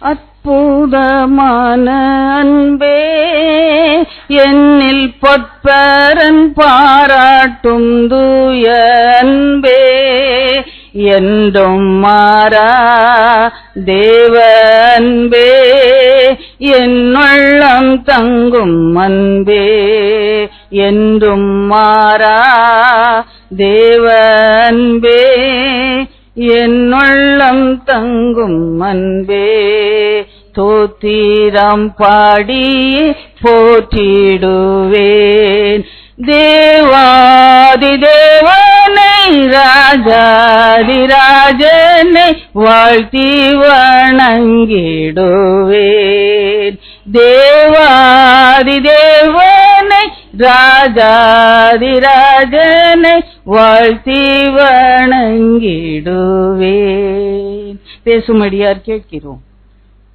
அற்புதமான அன்பே என்னில் பொற்பரன் பாராட்டும் தூய அன்பே என்றும் மாறா தேவ அன்பே என்னுள்ளம் தங்கும் அன்பே என்றும் மாறா தேவ அன்பே என்னுள்ளம் தங்கும் அன்பே தோத்திரம் பாடி போற்றிடுவேன் தேவாதி தேவனை ராஜாதி ராஜனை வாழ்த்தி வணங்கிடுவேன் தேவாதி தேவனை ராஜாதி ராஜனை வாழ்த்தி வணங்கிடுவேன். பேசும்படியார் கேட்கிறோம்.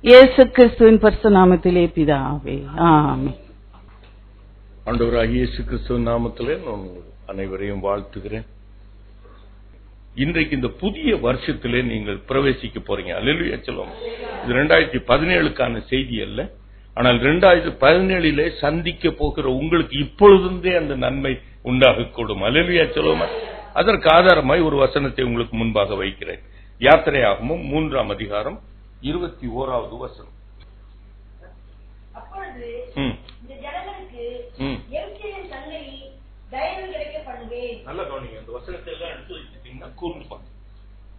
இயேசு கிறிஸ்துவின் பரிசுத்த நாமத்திலே பிதாவே, ஆமென். ஆண்டவராகிய இயேசு கிறிஸ்துவின் நாமத்திலே நான் அனைவரையும் வாழ்த்துகிறேன். இன்றைக்கு இந்த புதிய வருஷத்திலே நீங்கள் பிரவேசிக்க போறீங்க. அல்லேலூயா சொல்லுவோம். இது 2017க்கான செய்தி அல்ல, ஆனால் 2017 சந்திக்க போகிற உங்களுக்கு இப்பொழுதே அந்த நன்மை உண்டாகக்கூடும். அல்லேலூயா சொல்லுவோம். அதற்கு ஆதாரமாய் ஒரு வசனத்தை உங்களுக்கு முன்பாக வைக்கிறேன். யாத்திரையாகமம் 3ஆம் அதிகாரம் 21வது வசனம்.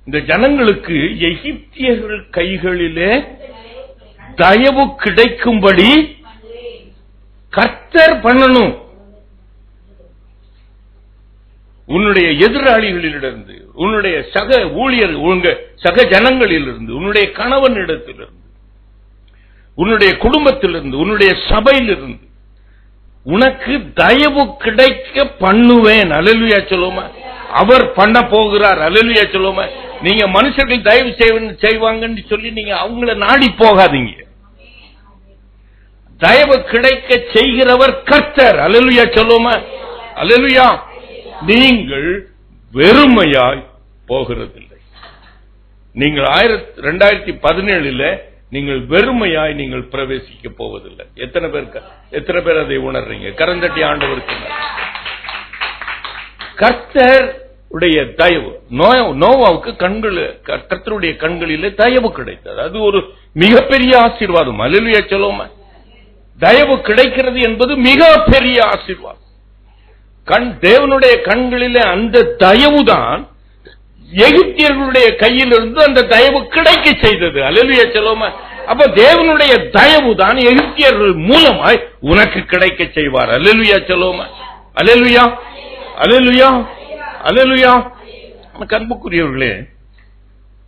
இந்த ஜனங்களுக்கு எகிப்தியர்கள் கைகளிலே தயவு கிடைக்கும்படி கர்த்தர் பண்ணணும். உன்னுடைய எதிராளிகளிலிருந்து, உன்னுடைய சக ஊழியர், சக ஜனங்களிலிருந்து, உன்னுடைய கணவனிடத்திலிருந்து, உன்னுடைய குடும்பத்திலிருந்து, உன்னுடைய சபையிலிருந்து உனக்கு தயவு கிடைக்க பண்ணுவேன். அல்லேலூயா சொல்லுவோமா. அவர் பண்ண போகிறார். அல்லேலூயா சொல்லுவோமா. நீங்க மனுஷர்கள் தயவு செய்வாங்கன்னு சொல்லி நீங்க அவங்கள நாடி போகாதீங்க. தயவு கிடைக்க செய்கிறவர் கர்த்தர். அல்லேலூயா சொல்லுவோமா. அல்லேலூயா. நீங்கள் வெறுமையாய் போகிறதில்லை. நீங்கள் 2017 நீங்கள் வெறுமையாய் நீங்கள் பிரவேசிக்க போவதில்லை. எத்தனை பேர் அதை உணர்றீங்க? கரந்தட்டி ஆண்டவருக்கு கர்த்தர் உடைய தயவு. நோவாவுக்கு கர்த்தருடைய கண்களிலே தயவு கிடைத்தது. அது ஒரு மிகப்பெரிய ஆசீர்வாதம். அல்லேலூயா சொல்லுவோம். தயவு கிடைக்கிறது என்பது மிகப்பெரிய ஆசீர்வாதம். தேவனுடைய கண்களிலே அந்த தயவுதான் எகிப்தியர்களுடைய கையிலிருந்து அந்த தயவு கிடைக்க செய்தது. அல்லேலூயா சொல்லுவோம். அப்ப தேவனுடைய தயவு தான் எகிப்தியர்கள் மூலமாய் உனக்கு கிடைக்க செய்வார். அல்லேலூயா சொல்லுவோம். அல்லேலூயா, அல்லேலூயா, அல்லேலூயா. அன்புக்குரியவர்களே,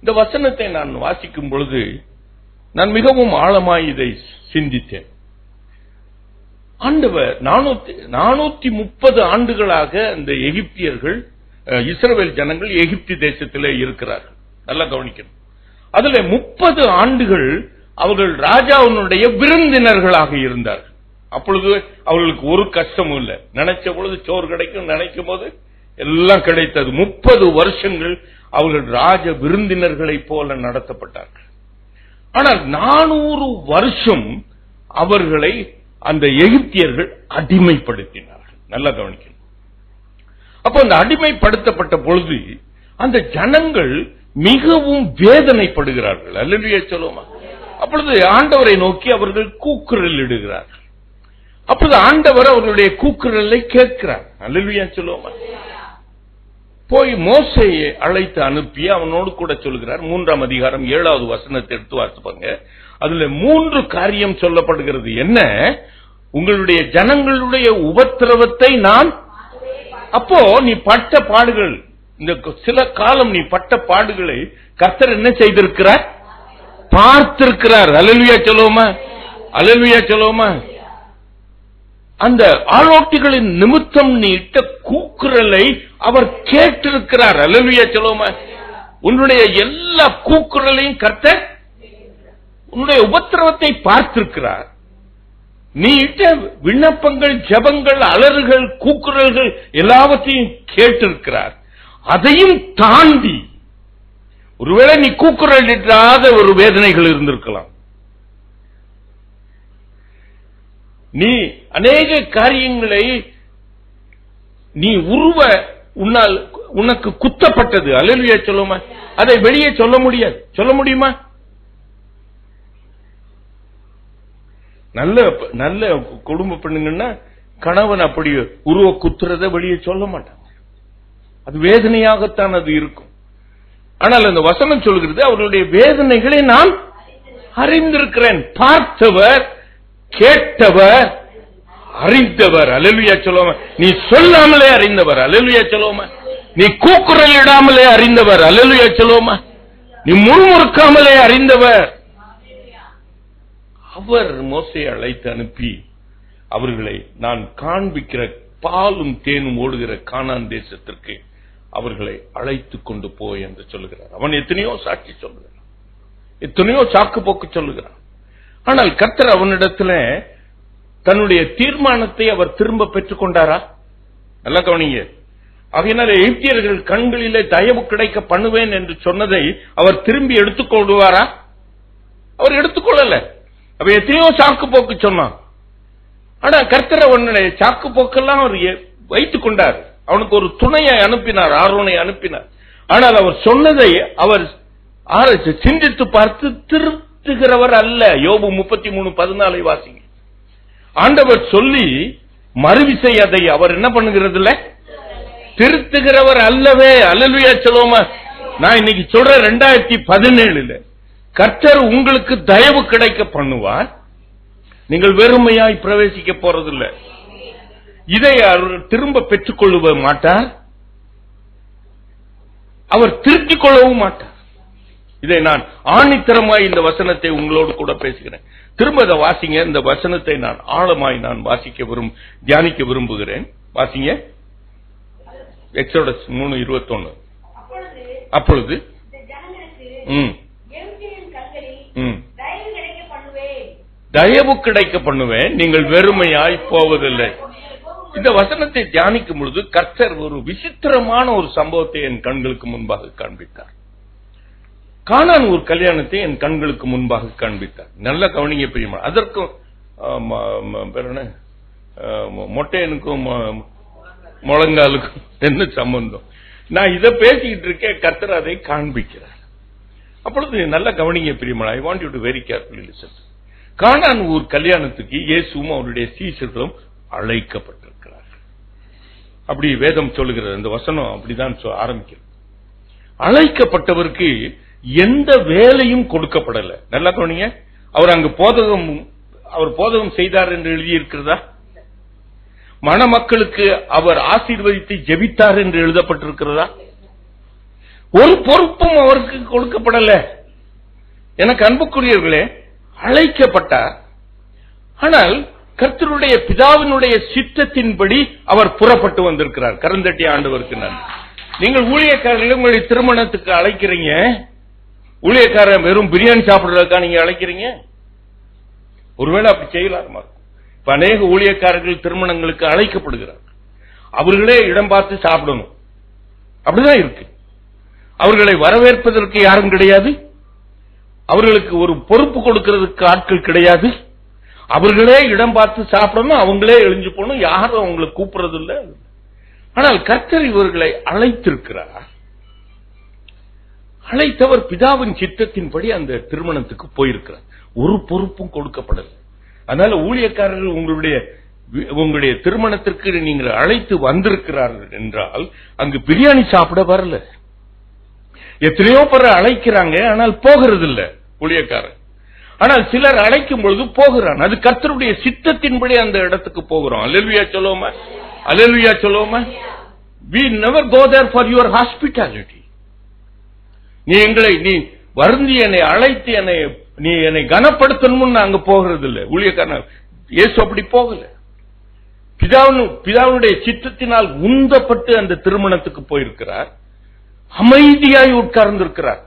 இந்த வசனத்தை நான் வாசிக்கும் பொழுது நான் மிகவும் ஆழமாய் இதை சிந்தித்தேன். ஆண்டவர் 430 ஆண்டுகளாக அந்த எகிப்தியர்கள், இஸ்ரவேல் ஜனங்கள் எகிப்து தேசத்திலே இருக்கிறார்கள். நல்லா கவனிக்கணும். அதுல 30 ஆண்டுகள் அவர்கள் ராஜாவினுடைய விருந்தினர்களாக இருந்தார்கள். அப்பொழுது அவர்களுக்கு ஒரு கஷ்டமும் இல்லை. நினைச்ச பொழுது சோறு கிடைக்கும், நினைக்கும் போது எல்லாம் கிடைத்தது. 30 வருஷங்கள் அவர்கள் ராஜ விருந்தினர்களை போல நடத்தப்பட்டார்கள். ஆனால் 400 வருஷம் அவர்களை அந்த எகிப்தியர்கள் அடிமைப்படுத்தினார்கள். நல்லா கவனிக்கணும். அப்ப அந்த அடிமைப்படுத்தப்பட்ட பொழுது அந்த ஜனங்கள் மிகவும் வேதனைப்படுகிறார்கள். அல்லேலூயா சொல்லுவோமா. அப்பொழுது ஆண்டவரை நோக்கி அவர்கள் கூக்குரல் இடுகிறார்கள். அப்பொழுது ஆண்டவர் அவர்களுடைய கூக்குரலை கேட்கிறார். அல்லேலூயா சொல்லுவோமா. போய் மோசேயை அழைத்து அனுப்பி அவனோடு கூட சொல்கிறார். 3ஆம் அதிகாரம் 7வது வசனத்தை எடுத்து வாசிப்பாங்க. அதுல 3 காரியம் சொல்லப்படுகிறது. என்ன? உங்களுடைய ஜனங்களுடைய உபத்திரவத்தை நான், அப்போ நீ பட்ட பாடுகள், இந்த சில காலம் நீ பட்ட பாடுகளை கர்த்தர் என்ன செய்திருக்கிறார்? பார்த்திருக்கிறார். அல்லேலூயா சொல்லுவோமா. அல்லேலூயா சொல்லுவோமா. அந்த ஆளோட்டிகளின் நிமித்தம் நீ இட்ட கூக்குரலை அவர் கேட்டிருக்கிறார். அல்லேலூயா சொல்லுவோமா. உன்னுடைய எல்லா கூக்குரலையும் கர்த்தர், உன்னுடைய உபத்திரவத்தை பார்த்திருக்கிறார். நீ இட்ட விண்ணப்பங்கள், ஜெபங்கள், அலறுகள், கூக்குரல்கள் எல்லாவற்றையும் கேட்டிருக்கிறார். அதையும் தாண்டி ஒருவேளை நீ கூக்குரலிடாத ஒரு வேதனைகள் இருந்திருக்கலாம். நீ அநேக காரியங்களை நீ உன்னால் உனக்கு குத்தப்பட்டது. அல்லேலூயா சொல்லுமா? அதை வெளியே சொல்ல முடியாது. சொல்ல முடியுமா? நல்ல நல்ல குடும்ப பெண்ணுங்கன்னா கணவன் அப்படி உருவ குத்துறத வெளியே சொல்ல மாட்டாங்க. அது வேதனையாகத்தான் அது இருக்கும். ஆனால் அந்த வசனம் சொல்கிறது, அவர்களுடைய வேதனைகளை நான் அறிந்திருக்கிறேன். பார்த்தவர், கேட்டவர், அறிந்தவர். அல்லேலூயா சொல்லுவோமா? நீ சொல்லாமலே அறிந்தவர். அல்லேலூயா சொல்லுவோமா? நீ கூக்குரலிடாமலே அறிந்தவர். அல்லேலூயா சொல்லுவோமா? நீ முறுமுறுக்காமலே அறிந்தவர். அவர் மோசேயை அழைத்து அனுப்பி அவர்களை நான் காண்பிக்கிற பாலும் தேனும் ஓடுகிற கானான் தேசத்திற்கு அவர்களை அழைத்து கொண்டு போய் என்று சொல்லுகிறார். அவன் எத்தனையோ சாட்சி சொல்லுகிறான், எத்தனையோ சாக்கு போக்கு சொல்லுகிறான். ஆனால் கர்த்தர் அவனிடத்துல தன்னுடைய தீர்மானத்தை அவர் திரும்ப பெற்றுக் கொண்டாரா? நல்லா கவனிங்க. ஆகையினால எகிப்தியர்கள் கண்களிலே தயவு கிடைக்க பண்ணுவேன் என்று சொன்னதை அவர் திரும்பி எடுத்துக்கொள்வாரா? அவர் எடுத்துக்கொள்ளல. அவ எத்தனையோ சாக்கு போக்கு சொன்னான். ஆனா கர்த்தர் அவனுடைய சாக்கு போக்கெல்லாம் அவர் வைத்துக் கொண்டார். அவனுக்கு ஒரு துணையை அனுப்பினார், ஆரோனை அனுப்பினார். ஆனால் அவர் சொன்னதை அவர் சிந்தித்து பார்த்து திருத்துகிறவர் அல்ல. யோபு 33:14 வாசிங்க. ஆண்டவர் சொல்லி மறுவிசை அதை அவர் என்ன பண்ணுகிறது இல்ல, திருத்துகிறவர் அல்லவே. அல்லேலூயா சொல்லுவோமா? நான் இன்னைக்கு சொல்ற 2017 கர்த்தர் உங்களுக்கு தயவு கிடைக்க பண்ணுவார். நீங்கள் வெறுமையாய் பிரவேசிக்க போறதில்லை. இதை அவர் திரும்ப பெற்றுக் கொள்ள மாட்டார், அவர் திருத்திக் கொள்ளவும் மாட்டார். இதை நான் ஆணித்தரமாய் இந்த வசனத்தை உங்களோடு கூட பேசுகிறேன். திரும்ப அதை வாசிங்க. இந்த வசனத்தை நான் ஆழமாய் தியானிக்க விரும்புகிறேன். வாசிங்க. எக்ஸோடஸ் 3:21. அப்பொழுது தயவு கிடைக்க பண்ணுவேன், நீங்கள் வெறுமையாய் போவதில்லை. இந்த வசனத்தை தியானிக்கும் பொழுது கர்த்தர் ஒரு விசித்திரமான ஒரு சம்பவத்தை என் கண்களுக்கு முன்பாக காண்பித்தார். கானான் ஒரு கல்யாணத்தை என் கண்களுக்கு முன்பாக காண்பித்தார். நல்ல கவனிங்க பிரியமா. அதற்கும் மொட்டையனுக்கும் முழங்காலுக்கும் என்ன சம்பந்தம்? நான் இதை பேசிக்கிட்டு இருக்கேன், கர்த்தர் அதை காண்பிக்கிறார். அப்பொழுது நல்ல கவனிங்க பிரியமா. I want you to very carefully listen. கானான் ஊர் கல்யாணத்துக்கு இயேசுவும் அவருடைய சீஷர்களும் அழைக்கப்பட்டிருக்கிறார்கள். அப்படி வேதம் சொல்லுகிறது. இந்த வசனம் அப்படிதான் ஆரம்பிக்கிறது. அழைக்கப்பட்டவருக்கு எந்த வேலையும் கொடுக்கப்படல. நல்லா கவனிங்க. அவர் அங்கு போதகம் செய்தார் என்று எழுதியிருக்கிறதா? மணமக்களுக்கு அவர் ஆசீர்வதித்து ஜெபித்தார் என்று எழுதப்பட்டிருக்கிறதா? ஒரு பொறுப்பும் அவருக்கு கொடுக்கப்படல. எனக்கு அன்புக்குரியவர்களே, அழைக்கப்பட்டார். ஆனால் கர்த்தருடைய பிதாவினுடைய சித்தத்தின்படி அவர் புறப்பட்டு வந்திருக்கிறார். கரந்தட்டி ஆண்டவருக்கு நன்றி. நீங்கள் ஊழியக்காரர்கள் உங்களுடைய திருமணத்துக்கு அழைக்கிறீங்க. ஊழியக்காரர் வெறும் பிரியாணி சாப்பிடுறதுக்கா நீங்க அழைக்கிறீங்க? ஒருவேளை அப்படி செய்யலாமா? இப்ப அநேக ஊழியக்காரர்கள் திருமணங்களுக்கு அழைக்கப்படுகிறார். அவர்களே இடம் பார்த்து சாப்பிடணும். அப்படிதான் இருக்கு. அவர்களை வரவேற்பதற்கு யாரும் கிடையாது. அவர்களுக்கு ஒரு பொறுப்பு கொடுக்கிறதுக்கு ஆட்கள் கிடையாது. அவர்களே இடம் பார்த்து சாப்பிடணும், அவங்களே எழுஞ்சு போகணும், யாரும் அவங்களை கூப்பிடுறது இல்லை. ஆனால் கர்த்தர் இவர்களை அழைத்திருக்கிறார். அழைத்தவர் பிதாவின் சித்தத்தின்படி அந்த திருமணத்துக்கு போயிருக்கிறார். ஒரு பொறுப்பும் கொடுக்கப்படவில்லை. அதனால ஊழியக்காரர்கள் உங்களுடைய திருமணத்திற்கு நீங்கள் அழைத்து வந்திருக்கிறார்கள் என்றால் அங்கு பிரியாணி சாப்பிட வரல. எத்தனையோ பேர் அழைக்கிறாங்க, ஆனால் போகிறது இல்ல ஊழியக்காரர். ஆனால் சிலர் அழைக்கும் பொழுது போகிறான். அது கர்த்தருடைய சித்தத்தின்படி அந்த இடத்துக்கு போகிறோம். அல்லேலூயா சொல்லுவோமா? அல்லேலூயா சொல்லுவோமா? We never go there for your hospitality. நீ வருந்தி என்னை அழைத்து நீ என்னை கனப்படுத்தணும்னு அங்க போகிறது இல்லை. ஊழியக்காரன் இயேசு அப்படி போகல. பிதாவுடைய சித்தத்தினால் உந்தப்பட்டு அந்த திருமணத்துக்கு போயிருக்கிறார். அமைதியாய் உட்கார்ந்திருக்கிறார்.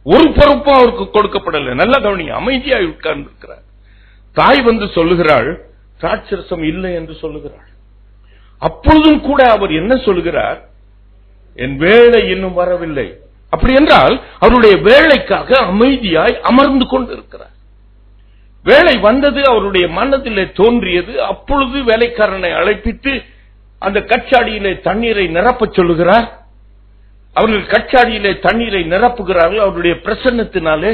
ஒரு பொறுப்பும் அவருக்கு கொடுக்கப்படல. நல்ல கவனிங்க. அமைதியாய் உட்கார்ந்திருக்கிறார். தாய் வந்து சொல்லுகிறாள், திராட்சரசம் இல்லை என்று சொல்லுகிறாள். அப்பொழுதும் கூட அவர் என்ன சொல்லுகிறார்? என் வேலை இன்னும் வரவில்லை. அப்படி என்றால் அவருடைய வேலைக்காக அமைதியாய் அமர்ந்து கொண்டிருக்கிறார். வேலை வந்தது, அவருடைய மனதிலே தோன்றியது. அப்பொழுது வேலைக்காரனை அழைப்பித்து அந்த கச்சாடியிலே தண்ணீரை நிரப்ப சொல்லுகிறார். அவர்கள் கச்சாடியிலே தண்ணீரை நிரப்புகிறார்கள். அவருடைய பிரசன்னத்தினாலே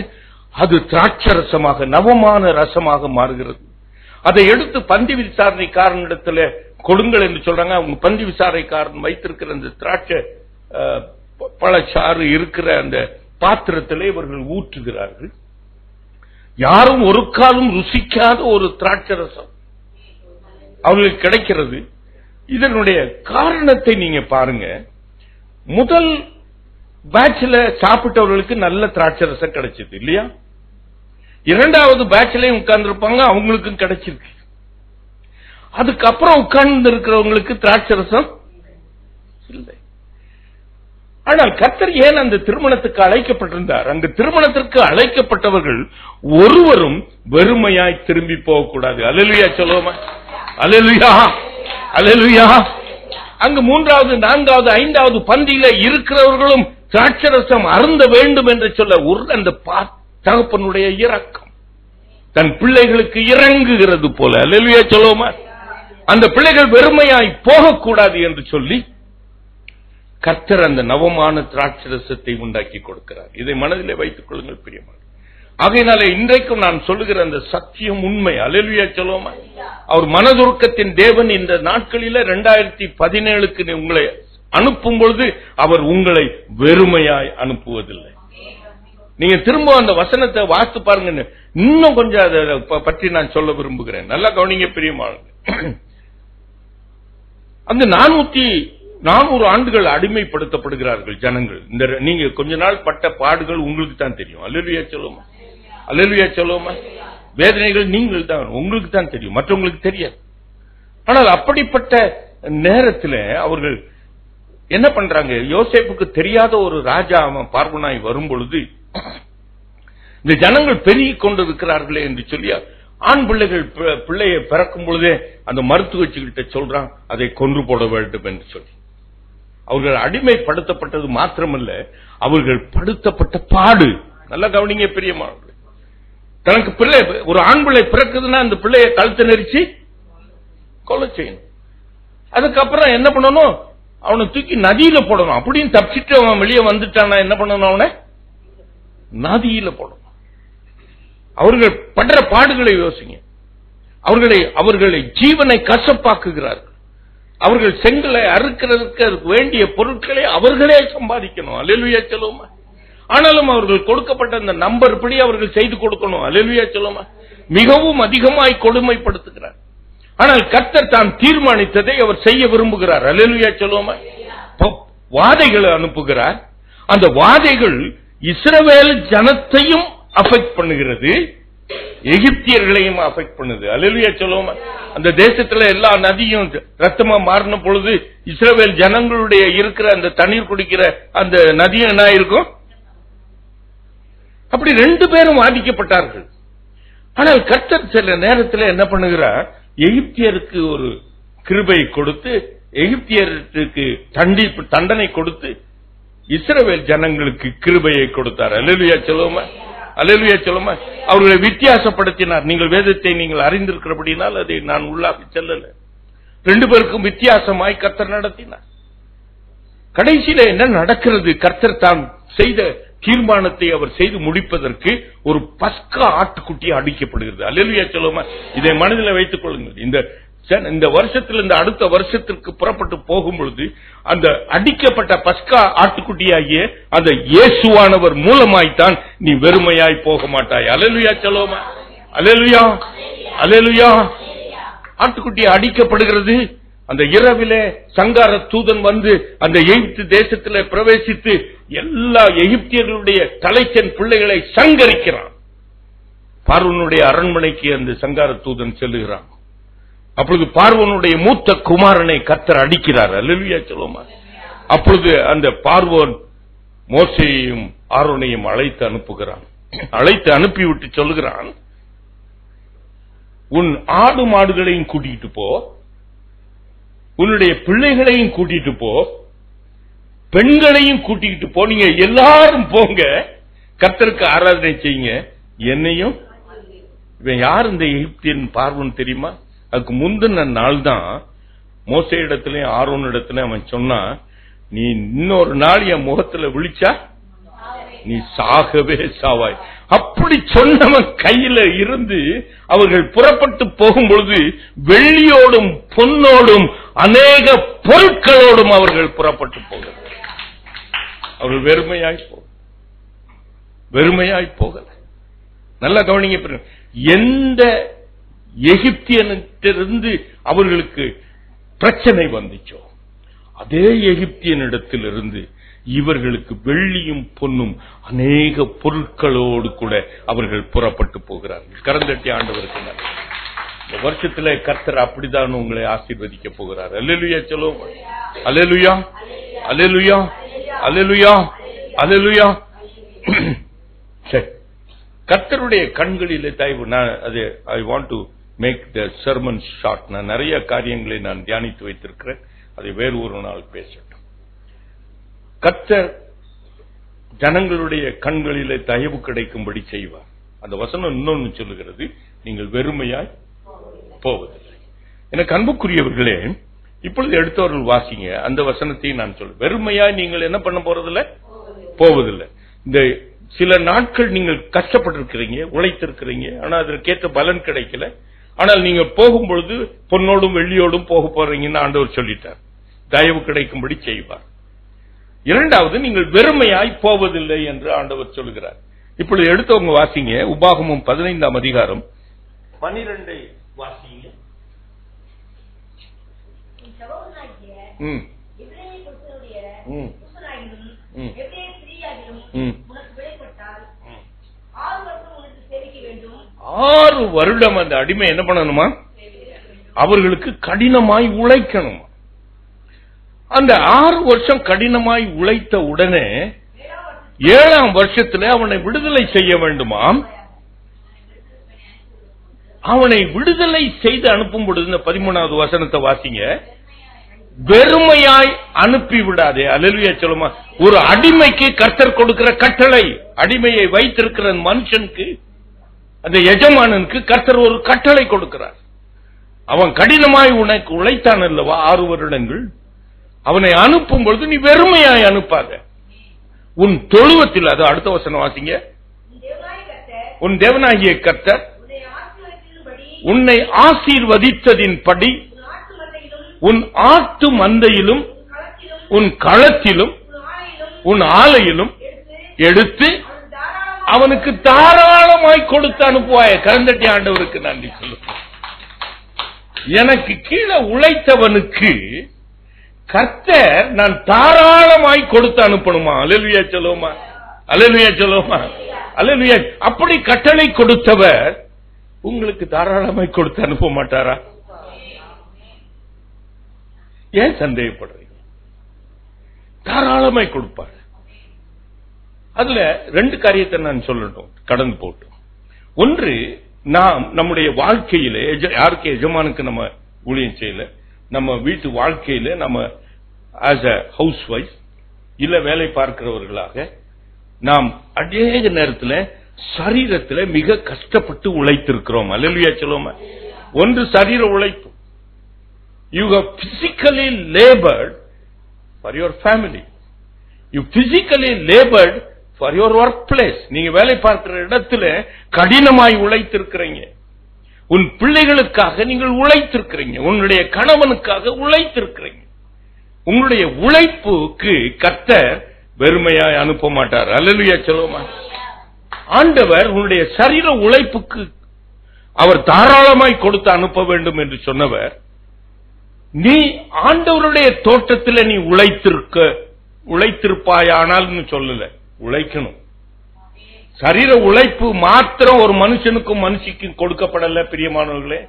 அது திராட்சரசமாக, நவமான ரசமாக மாறுகிறது. அதை எடுத்து பந்தி விசாரணைக்காரனிடத்துல கொடுங்கள் என்று சொல்றாங்க. அவங்க பந்தி விசாரணைக்காரன் வைத்திருக்கிற அந்த திராட்சை பழச்சாறு இருக்கிற அந்த பாத்திரத்திலே இவர்கள் ஊற்றுகிறார்கள். யாரும் ஒரு காலம் ருசிக்காத ஒரு திராட்சரசம் அவர்களுக்கு கிடைக்கிறது. இதனுடைய காரணத்தை நீங்க பாருங்க. முதல் பேட்ச்ல சாப்பிட்டவர்களுக்கு நல்ல திராட்சரசம் கிடைச்சது இல்லையா? இரண்டாவது பேட்ச்லயும் உட்கார்ந்து இருப்பாங்க, அவங்களுக்கும் கிடைச்சிருக்கு. அதுக்கப்புறம் உட்கார்ந்து இருக்கிறவங்களுக்கு திராட்சரசம் இல்லை. ஆனால் கர்த்தர் ஏன் அந்த திருமணத்துக்கு அழைக்கப்பட்டிருந்தார்? அங்கு திருமணத்திற்கு அழைக்கப்பட்டவர்கள் ஒருவரும் வெறுமையாய் திரும்பி போகக்கூடாது. அல்லேலூயா சொல்லுவோமா? அல்லேலூயா, அல்லேலூயா. அங்கு மூன்றாவது, நான்காவது, ஐந்தாவது பந்தியில இருக்கிறவர்களும் திராட்சரசம் அருந்த வேண்டும் என்று சொல்ல ஒரு அந்த தகப்பனுடைய இரக்கம் தன் பிள்ளைகளுக்கு இறங்குகிறது போல. அல்லேலூயா சொல்லுவோமா? அந்த பிள்ளைகள் வெறுமையாய் போகக்கூடாது என்று சொல்லி கர்த்தர் அந்த நவமான திராட்சரசத்தை உண்டாக்கி கொடுக்கிறார். இதை மனதிலே வைத்துக் கொள்ளுங்கள் பிரியமான. ஆகையினாலே இன்றைக்கும் நான் சொல்லுகிற அந்த சத்தியம் உண்மை. அல்லேலூயா சொல்லுவோமா? அவர் மனதுருக்கத்தின் தேவன். இந்த நாட்களில 2017க்கு உங்களை அனுப்பும் பொழுது அவர் உங்களை வெறுமையாய் அனுப்புவதில்லை. நீங்க திரும்ப அந்த வசனத்தை வாசித்து பாருங்க. இன்னும் கொஞ்சம் அதை பற்றி நான் சொல்ல விரும்புகிறேன். நல்லா கவனிங்க பிரியமான. அந்த 400 ஆண்டுகள் அடிமைப்படுத்தப்படுகிறார்கள் ஜனங்கள். இந்த நீங்க கொஞ்ச நாள் பட்ட பாடுகள் உங்களுக்கு தான் தெரியும். அல்லேலூயா சொல்லுமா? அல்லேலூயா சொல்லுமா? வேதனைகள் நீங்கள் தான், உங்களுக்கு தான் தெரியும், மற்றவங்களுக்கு தெரியாது. ஆனால் அப்படிப்பட்ட நேரத்தில் அவர்கள் என்ன பண்றாங்க? யோசேப்புக்கு தெரியாத ஒரு ராஜா அவன் பார்வனாய் வரும் பொழுது இந்த ஜனங்கள் பெருகிக் கொண்டிருக்கிறார்களே என்று சொல்லி ஆண் பிள்ளையை பிறக்கும் பொழுதே அந்த மருத்துவச்சிகிட்ட சொல்றான், அதை கொன்று போட வேண்டும் என்று சொல்லி. அவர்கள் அடிமைப்படுத்தப்பட்டது மாத்திரமல்ல, அவர்கள் படுத்தப்பட்ட பாடு. நல்லா கவனிங்க பிரியமானவர்களே. தனக்கு பிள்ளை, ஒரு ஆண் பிள்ளை பிறக்குதுன்னா அந்த பிள்ளையை கழுத்தை நெரிச்சு கொலை செய்யணும். அதுக்கப்புறம் என்ன பண்ணணும்? அவனை தூக்கி நதியில போடணும். அப்படின்னு தப்பிச்சுட்டு அவன் வெளியே வந்துட்டானா என்ன பண்ணணும்? அவனை நதியில போடணும். அவர்கள் படுற பாடுகளை யோசிங்க. அவர்களை ஜீவனை கசப்பாக்குகிறார்கள். அவர்கள் செங்கலை அறுக்கிறதுக்கு வேண்டிய பொருட்களை அவர்களே சம்பாதிக்கணும். அல்லேலூயா சொல்லுமா? ஆனாலும் அவர்கள் கொடுக்கப்பட்ட அந்த நம்பர் படி அவர்கள் செய்து கொடுக்கணும். அல்லேலூயா சொல்லுமா? மிகவும் அதிகமாய் கொடுமைப்படுத்துகிறார். ஆனால் கர்த்தர் தான் தீர்மானித்ததை அவர் செய்ய விரும்புகிறார். அல்லேலூயா சொல்லுமா? வாதைகளை அனுப்புகிறார். அந்த வாதைகள் இஸ்ரவேல் ஜனத்தையும் அஃபெக்ட் பண்ணுகிறது, எகிப்தியர்களையும் அஃபெக்ட் பண்ணுது. அல்லேலூயா சொல்லுவோமா? அந்த தேசத்துல எல்லா நதியும் ரத்தமா மாறின பொழுது இஸ்ரவேல் ஜனங்களுடைய இருக்கிற அந்த தண்ணீர் குடிக்கிற அந்த நதியும் என்ன இருக்கும்? அப்படி 2 பேரும் பாதிக்கப்பட்டார்கள். ஆனால் கர்த்தர் சில நேரத்தில் என்ன பண்ணுகிறார்? எகிப்தியருக்கு ஒரு கிருபை கொடுத்து, எகிப்தியருக்கு தண்டனை கொடுத்து இஸ்ரவேல் ஜனங்களுக்கு கிருபையை கொடுத்தார். அல்லேலூயா சொல்லுவோமா? அல்லேலூயா சொல்லுமா? அவர்களை வித்தியாசப்படுத்தினார். நீங்கள் வேதத்தை நீங்கள் அறிந்திருக்கிறபடினால் அதை நான் உள்ளாக செல்லல. 2 பேருக்கும் வித்தியாசமாய் கர்த்தர் நடத்தினார். கடைசியில என்ன நடக்கிறது? கர்த்தர் தான் செய்த தீர்மானத்தை அவர் செய்து முடிப்பதற்கு ஒரு பஸ்கா ஆட்டுக்குட்டி அடிக்கப்படுகிறது. அல்லேலூயா சொல்லுமா? இதை மனதில் வைத்துக் கொள்ளுங்கள். இந்த வருஷத்திலிருந்து அடுத்த வருஷத்திற்கு புறப்பட்டு போகும் பொழுது அந்த அடிக்கப்பட்ட பஸ்கா ஆட்டுக்குட்டியாகிய அந்த இயேசுவானவர் மூலமாய்த்தான் நீ வெறுமையாய் போக மாட்டாய். அல்லேலூயா சொல்லுமா? அல்லேலூயா, அல்லேலூயா. ஆட்டுக்குட்டி அடிக்கப்படுகிறது. அந்த இரவிலே சங்கார தூதன் வந்து அந்த எகிப்து தேசத்திலே பிரவேசித்து எல்லா எகிப்தியர்களுடைய தலைச்சன் பிள்ளைகளை சங்கரிக்கிறான். பார்வோனுடைய அரண்மனைக்கு அந்த சங்கார தூதன் செல்லுகிறான். அப்பொழுது பார்வோனுடைய மூத்த குமாரனை கர்த்தர் அடிக்கிறார். அல்லேலூயா சொல்லுமா? அப்பொழுது அந்த பார்வோன் மோசேயையும் ஆரோனையும் அழைத்து அனுப்புகிறான். அழைத்து அனுப்பிவிட்டு சொல்லுகிறான், உன் ஆடு மாடுகளையும் கூட்டிட்டு போ, உன்னுடைய பிள்ளைகளையும் கூட்டிட்டு போ, பெண்களையும் கூட்டிட்டு போ, நீங்க எல்லாரும் போங்க, கர்த்தருக்கு ஆராதனை செய்யுங்க, என்னையும் இவன் யார் இந்த எகிப்தியன் பார்வன் தெரியுமா? அதுக்கு முந்தின நாள் தான் மோசே இடத்துலயும் ஆரோன் இடத்துலயும் அவன் சொன்னா, நீ இன்னொரு நாள் என் முகத்துல விழிச்சா நீ சாகவே சாவாய். அப்படி சொன்னவன் கையில இருந்து அவர்கள் புறப்பட்டு போகும்பொழுது வெள்ளியோடும் பொன்னோடும் அநேக பொருட்களோடும் அவர்கள் புறப்பட்டு போகிறார். அவர்கள் வெறுமையாய் போகல. நல்லா கவனிங்க. எந்த எகிப்தியனிடத்திலிருந்து அவர்களுக்கு பிரச்சனை வந்துச்சோ அதே எகிப்தியனிடத்திலிருந்து இவர்களுக்கு வெள்ளியும் பொன்னும் அநேக பொருட்களோடு கூட அவர்கள் புறப்பட்டு போகிறார்கள். கரந்தட்டி ஆண்டவருக்கு இந்த வருஷத்துல கர்த்தர் அப்படிதான் உங்களை ஆசீர்வதிக்க போகிறார். அல்லேலூயா சொல்லுவோம். அல்லேலூயா, அல்லேலூயா, அல்லேலூயா, அல்லேலூயா. சரி, கர்த்தருடைய கண்களிலே தயவு. நான் அது I want to make the sermon short. நான் நிறைய காரியங்களை நான் தியானித்து வைத்திருக்கிறேன். அதை வேறு ஒரு நாள் பேசட்டும். கர்த்தர் ஜனங்களுடைய கண்களிலே தயவு கிடைக்கும்படி செய்வார். அந்த வசனம் இன்னொன்னு சொல்லுகிறது, நீங்கள் வெறுமையாய் போவதில்லை. எனக்கு அன்புக்குரியவர்களே, இப்பொழுது எடுத்தவர்கள் வாசிங்க அந்த வசனத்தையும் நான் சொல்ல. வெறுமையாய் நீங்கள் என்ன பண்ண போறதில்லை, போவதில்லை. இந்த சில நாட்கள் நீங்கள் கஷ்டப்பட்டிருக்கிறீங்க, உழைத்திருக்கிறீங்க, ஆனா அதற்கேற்ற பலன் கிடைக்கல. ஆனால் நீங்க போகும்பொழுது பொன்னோடும் வெள்ளியோடும் போக போறீங்கன்னு ஆண்டவர் சொல்லிட்டார். தயவு கிடைக்கும்படி செய்வார். இரண்டாவது, நீங்கள் வெறுமையாய் போவதில்லை என்று ஆண்டவர் சொல்கிறார். இப்பொழுது எடுத்தவங்க வாசிங்க, உபாகமம் 15ஆம் அதிகாரம் 12 வாசிங்க. ஆறு வருடம் அந்த அடிமை என்ன பண்ணணுமா? அவர்களுக்கு கடினமாய் உழைக்கணும். அந்த 6 வருஷம் கடினமாய் உழைத்த உடனே 7ஆம் வருஷத்துல அவனை விடுதலை செய்ய வேண்டுமாம். அவனை விடுதலை செய்து அனுப்பும் பொழுது இந்த 13வது வசனத்தை வாசிங்க. வெறுமையாய் அனுப்பி விடாதே. அல்லேலூயா சொல்லுமா. ஒரு அடிமைக்கு கர்த்தர் கொடுக்கிற கட்டளை, அடிமையை வைத்திருக்கிற மனுஷனுக்கு, அந்த எஜமானனுக்கு கர்த்தர் ஒரு கட்டளை கொடுக்கிறார். அவன் கடினமாய் உனக்கு உழைத்தான் அல்லவா 6 வருடங்கள். அவனை அனுப்பும் பொழுது நீ வெறுமையாய் அனுப்பாத. உன் தொழுவத்தில், அது அடுத்த வசனம் வாசிங்க. உன் தேவனாகிய கர்த்தர் உன்னை ஆசீர்வதித்ததின்படி உன் ஆட்டு மந்தையிலும் உன் களத்திலும் உன் ஆலையிலும் எடுத்து அவனுக்கு தாராளமாய் கொடுத்து அனுப்புவாய. கரந்தட்டி ஆண்டவருக்கு நன்றி சொல்லு. எனக்கு கீழே உழைத்தவனுக்கு கர்த்தர் நான் தாராளமாய் கொடுத்து அனுப்பணுமா? அல்லேலூயா சொல்லுவோமா, அல்லேலூயா சொல்லுவோமா, அல்லேலூயா. அப்படி கட்டளை கொடுத்தவர் உங்களுக்கு தாராளமாய் கொடுத்து அனுப்ப மாட்டாரா? ஏன் சந்தேகப்படுறீங்க? தாராளமாய் கொடுப்பார். அதுல 2 காரியத்தை நான் சொல்லட்டும், கடந்து போட்டோம். ஒன்று, நாம் நம்முடைய வாழ்க்கையில யாருக்கு எஜமானுக்கு நம்ம ஊழியம் செய்யல, நம்ம வீட்டு வாழ்க்கையில நம்ம ஆஸ் அ ஹவுஸ் வைஃப் இல்ல வேலை பார்க்கிறவர்களாக நாம் அநேக நேரத்தில் சரீரத்தில் மிக கஷ்டப்பட்டு உழைத்திருக்கிறோம். அல்லேலூயா சொல்லுவோம். ஒன்று சரீர உழைப்பு. You have physically labored for your family. You physically labored for your workplace. நீங்க வேலை பார்க்கிற இடத்துல கடினமாய் உழைத்திருக்கிறீங்க. உன் பிள்ளைகளுக்காக நீங்கள் உழைத்திருக்கிறீங்க. உன்னுடைய கணவனுக்காக உழைத்திருக்கிறீங்க. உங்களுடைய உழைப்புக்கு கர்த்தர் வெறுமையாய் அனுப்ப மாட்டார். அல்லேலூயா சொல்லுவோமா. ஆண்டவர் உன்னுடைய சரீர உழைப்புக்கு அவர் தாராளமாய் கொடுத்து அனுப்ப வேண்டும் என்று சொன்னவர், நீ ஆண்டவருடைய தோட்டத்தில் நீ உழைத்திருப்பாயானால் சொல்லல, உழைக்கணும். சரீர உழைப்பு மாத்திரம் ஒரு மனுஷனுக்கும் மனுஷிக்கும் கொடுக்கப்படல. பிரியமானவர்களே,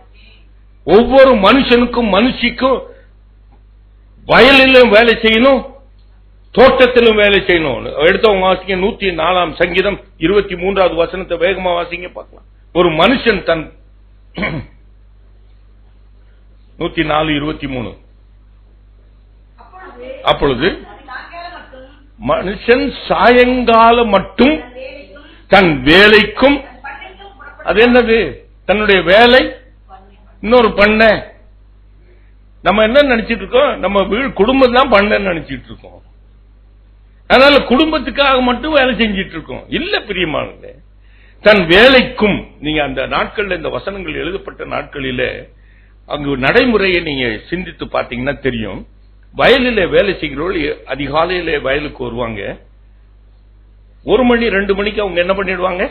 ஒவ்வொரு மனுஷனுக்கும் மனுஷிக்கும் வயலிலும் வேலை செய்யணும், தோட்டத்திலும் வேலை செய்யணும். எடுத்தவங்க வாசிங்க 104ஆம் சங்கீதம் 23வது வசனத்தை வேகமா வாசிங்க பார்க்கலாம். ஒரு மனுஷன் தன் 104:23 அப்பொழுது மனுஷன் சாயங்காலம் மட்டும் தன் வேலைக்கும், அது என்னது? தன்னுடைய வேலை இன்னொரு பண்ண. நம்ம என்ன நினைச்சிட்டு இருக்கோம்? நம்ம வீடு குடும்பம் தான் பண்ணன்னு நினைச்சிட்டு இருக்கோம். அதனால குடும்பத்துக்காக மட்டும் வேலை செஞ்சிட்டு இருக்கோம். இல்ல பிரியமானவர்களே, தன் வேலைக்கும் நீங்க அந்த நாட்கள்ல இந்த வசனங்கள் எழுதப்பட்ட நாட்களில அங்கு நடைமுறையை நீங்க சிந்தித்து பாத்தீங்கன்னா தெரியும். வயலில வேலை செய்கிறவர்கள் அதிகாலையில வயலுக்கு வருவாங்க. 1 மணி 2 மணிக்கு அவங்க என்ன பண்ணிடுவாங்க?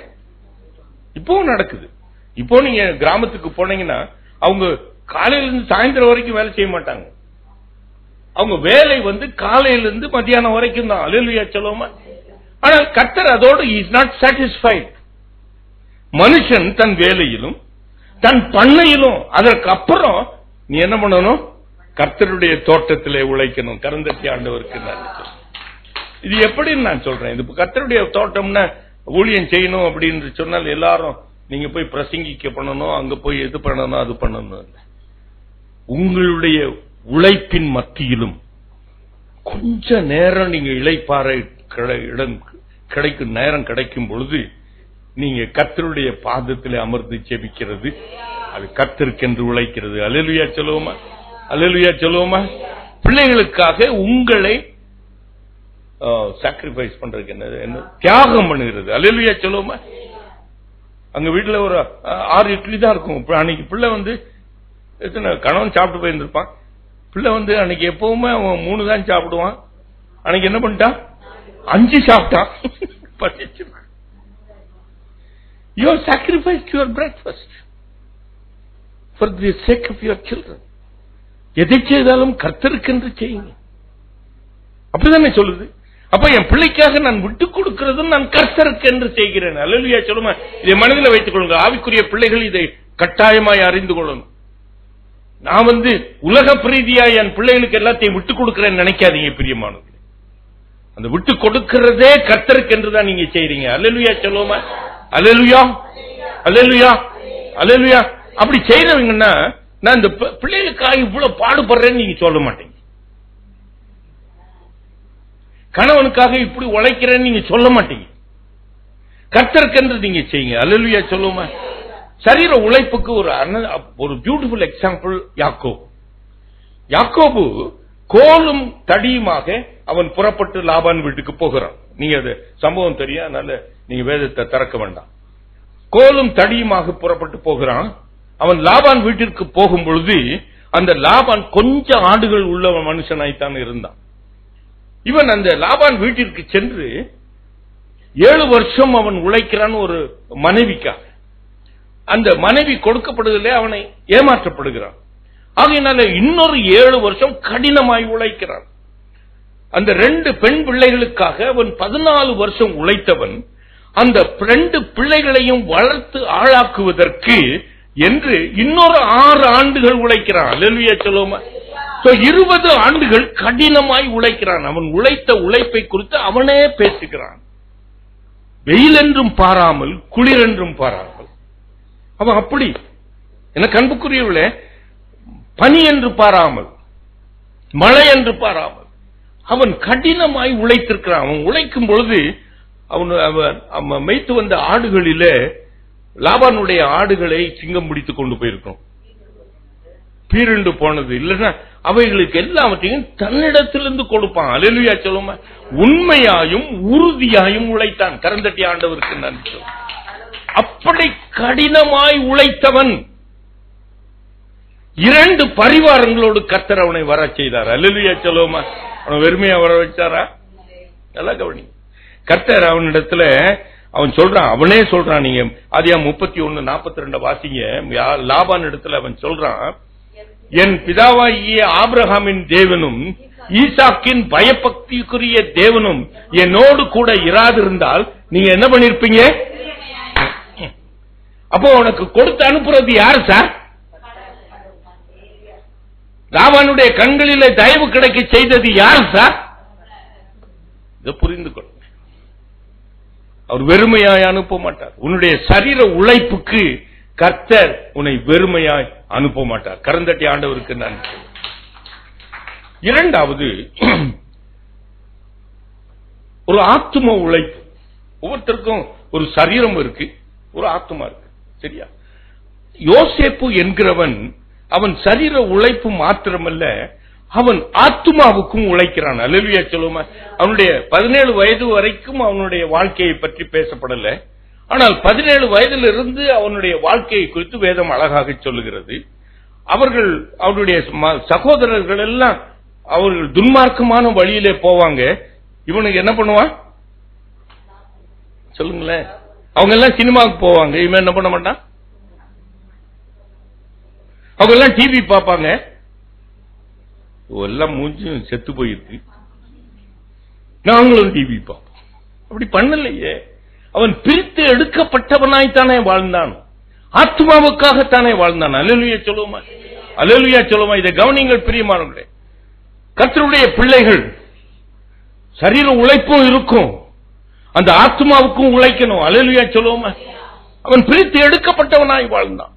இப்பவும் நடக்குது. இப்போ நீங்க கிராமத்துக்கு போனீங்கன்னா அவங்க காலையிலிருந்து சாயந்தரம் வரைக்கும் வேலை செய்ய மாட்டாங்க. அவங்க வேலை காலையிலிருந்து மத்தியானம் வரைக்கும் தான். அல்லேலூயா சொல்லுவோமா? ஆனால் கர்த்தர் அதோடு இஸ் நாட் சாட்டிஸ்ஃபைட். மனுஷன் தன் வேலையிலும் தன் பண்ணையிலும் அதற்கு அப்புறம் நீ என்ன பண்ணணும்? கர்த்தருடைய தோட்டத்திலே உழைக்கணும். கரந்தட்டி ஆண்டவருக்கு நன்றி. இது எப்படின்னு நான் சொல்றேன். இது கர்த்தருடைய தோட்டம்னா ஊழியம் செய்யணும் அப்படின்னு சொன்னால் எல்லாரும் நீங்க போய் பிரசங்கிக்க பண்ணணும், அங்க போய் இது பண்ணணும், அது பண்ணணும். உங்களுடைய உழைப்பின் மத்தியிலும் கொஞ்ச நேரம் நீங்க இளைப்பாற இடம் கிடைக்கும் நேரம் கிடைக்கும் பொழுது நீங்க கர்த்தருடைய பாதத்தில் அமர்ந்து ஜெபிக்கிறது, அது கர்த்தருக்கென்று உழைக்கிறது. அல்லேலூயா சொல்லுவோமா? அல்லேலூயா சொல்லுவோமா? பிள்ளைகளுக்காக உங்களை சாக்ரிஃபைஸ் பண்றதுக்கு என்ன தியாகம் பண்ணுகிறது. அல்லேலூயா சொல்லுவோமா? அங்க வீட்டுல ஒரு 6 இட்லி தான் இருக்கும். அன்னைக்கு பிள்ளை கணவன் சாப்பிட்டு போயிருந்திருப்பான். பிள்ளை அன்னைக்கு எப்பவுமே அவன் 3 தான் சாப்பிடுவான். அன்னைக்கு என்ன பண்ணிட்டான்? 5 சாப்பிட்டான். You have sacrificed your breakfast for the sake of your children. எதை செய்தாலும் கர்த்தருக்கென்று செய்யுங்க. அப்படிதானே சொல்லுது. அப்ப என் பிள்ளைக்காக நான் விட்டுக் கொடுக்கிறதும் நான் கர்த்தருக்கென்று செய்கிறேன். அல்லேலூயா சொல்லுமா? இதை மனதில் வைத்துக் கொள்ளுங்க. ஆவிக்குரிய பிள்ளைகள் இதை கட்டாயமாய் அறிந்து கொள்ளணும். நான் உலக பிரீதியா என் பிள்ளைகளுக்கு எல்லாத்தையும் விட்டுக் கொடுக்கிறேன்னு நினைக்காதீங்க பிரியமானவர்களே. அந்த விட்டுக் கொடுக்கிறதே கர்த்தருக்கு என்றுதான் நீங்க செய்றீங்க. அல்லேலூயா சொல்லுவோமா? அல்லேலூயா அல்லேலூயா அல்லேலூயா. அப்படி செய்றவங்கன்னா நான் இந்த பிள்ளைகளுக்காக இவ்வளவு பாடுபடுறேன்னு நீங்க சொல்ல மாட்டீங்க. கணவனுக்காக இப்படி உழைக்கிறேன்னு நீங்க சொல்ல மாட்டீங்க. கர்த்தருக்கென்று நீங்க செய்யுங்க. அல்லேலூயா சொல்லுவோமா? சரீர உழைப்புக்கு ஒரு பியூட்டிஃபுல் எக்ஸாம்பிள் யாக்கோபு கோலும் தடியுமாக அவன் புறப்பட்டு லாபான் வீட்டுக்கு போகிறான். நீங்க அது சம்பவம் தெரியும், அதனால நீங்க வேதத்தை திறக்க வேண்டாம். கோலும் தடியுமாக புறப்பட்டு போகிறான். அவன் லாபான் வீட்டிற்கு போகும் பொழுது அந்த லாபான் கொஞ்சம் ஆடுகள் உள்ள மனுஷனாய்த்தான் இருந்தான். இவன் அந்த லாபான் வீட்டிற்கு சென்று 7 வருஷம் அவன் உழைக்கிறான் ஒரு மனைவிக்காக. அந்த மனைவி கொடுக்கப்படுவதிலே அவனை ஏமாற்றப்படுகிறான். ஆகையினால இன்னொரு 7 வருஷம் கடினமாய் உழைக்கிறான். அந்த 2 பெண் பிள்ளைகளுக்காக அவன் 14 வருஷம் உழைத்தவன் அந்த 2 பிள்ளைகளையும் வளர்த்து ஆளாக்குவதற்கு என்று இன்னொரு 6 ஆண்டுகள் உழைக்கிறான். அல்லேலூயா சொல்லுவோமா? 20 ஆண்டுகள் கடினமாய் உழைக்கிறான். அவன் உழைத்த உழைப்பை குறித்து அவனே பேசுகிறான். வெயில் என்றும் பாராமல் குளிர் என்றும் பாராமல் அவன் அப்படி எனக்கு அன்புக்குரியவர்களே, பனி என்று பாராமல் மழை என்று பாராமல் அவன் கடினமாய் உழைத்திருக்கிறான். அவன் உழைக்கும் பொழுது அவன் மேய்த்து வந்த ஆடுகளிலே லாபானுடைய ஆடுகளை சிங்கம் பிடித்துக் கொண்டு போயிருக்கோம். பீரிண்டு போனது இல்லைன்னா அவைகளுக்கு எல்லாவற்றையும் தன்னிடத்திலிருந்து கொடுப்பான். அல்லேலூயா சொல்லுமா? உண்மையாயும் உறுதியாயும் உழைத்தான். கரந்தட்டி ஆண்டவருக்கு நன்றி. அப்படி கடினமாய் உழைத்தவன் 2 பரிவாரங்களோடு கர்த்தர் அவனை வர செய்தார். அல்லேலூயா சொல்லுமா? அவன் வெறுமையா வர வச்சாரா? நல்லா கவனி. கர்த்தர் அவனிடத்துல அவனே சொல்றான். நீங்க ஆதியாகமம் 31:42 வாசிங்க. லாபான் இடத்துல அவன் சொல்றான், என் பிதாவாகிய ஆபிரகாமின் தேவனும் ஈசாக்கின் பயபக்திக்குரிய தேவனும் என்னோடு கூட இராதிருந்தால் நீங்க என்ன பண்ணிருப்பீங்க? அப்போ உனக்கு கொடுத்து அனுப்புறது யாரு சார்? லாபானுடைய கண்களிலே தயவு கிடைக்க செய்தது யாரு சார்? இதை புரிந்து கொள். அவர் வெறுமையாய் அனுப்ப மாட்டார். உன்னுடைய சரீர உழைப்புக்கு கர்த்தர் உன்னை வெறுமையாய் அனுப்ப மாட்டார். கரந்தட்டி ஆண்டவருக்கு நன்றி. 2வது ஒரு ஆத்தும உழைப்பு. ஒவ்வொருத்தருக்கும் ஒரு சரீரம் இருக்கு, ஒரு ஆத்துமா இருக்கு. சரியா? யோசேப்பு என்கிறவன் அவன் சரீர உழைப்பு மாத்திரமல்ல, அவன் ஆத்துமாவுக்கும் உழைக்கிறான். அல்லேலூயா சொல்லுமா. அவனுடைய 17 வயது வரைக்கும் அவனுடைய வாழ்க்கையை பற்றி பேசப்படல. ஆனால் 17 வயதிலிருந்து அவனுடைய வாழ்க்கையை குறித்து வேதம் அழகாக சொல்லுகிறது. அவருடைய சகோதரர்கள் எல்லாம் அவர்கள் துன்மார்க்கமான வழியிலே போவாங்க. இவனுக்கு என்ன பண்ணுவான் சொல்லுங்களேன்? அவங்க எல்லாம் சினிமாவுக்கு போவாங்க, இவன் என்ன பண்ண மாட்டான்? அவங்க எல்லாம் டிவி பார்ப்பாங்க, எல்லாம் மூஞ்சி செத்து போயிருக்கு, நாங்களும் டிவி பார்ப்போம். அப்படி பண்ணலையே. அவன் பிரித்து எடுக்கப்பட்டவனாய்த்தானே வாழ்ந்தான், ஆத்மாவுக்காகத்தானே வாழ்ந்தான். அல்லேலூயா சொல்லுமா, அல்லேலூயா சொல்லுமா. இதை கவனிங்கள் பிரியமானவர்களே. கர்த்தருடைய பிள்ளைகள் சரீர உழைப்பும் இருக்கும், அந்த ஆத்மாவுக்கும் உழைக்கணும். அல்லேலூயா சொல்லுமா. அவன் பிரித்து எடுக்கப்பட்டவனாய் வாழ்ந்தான்.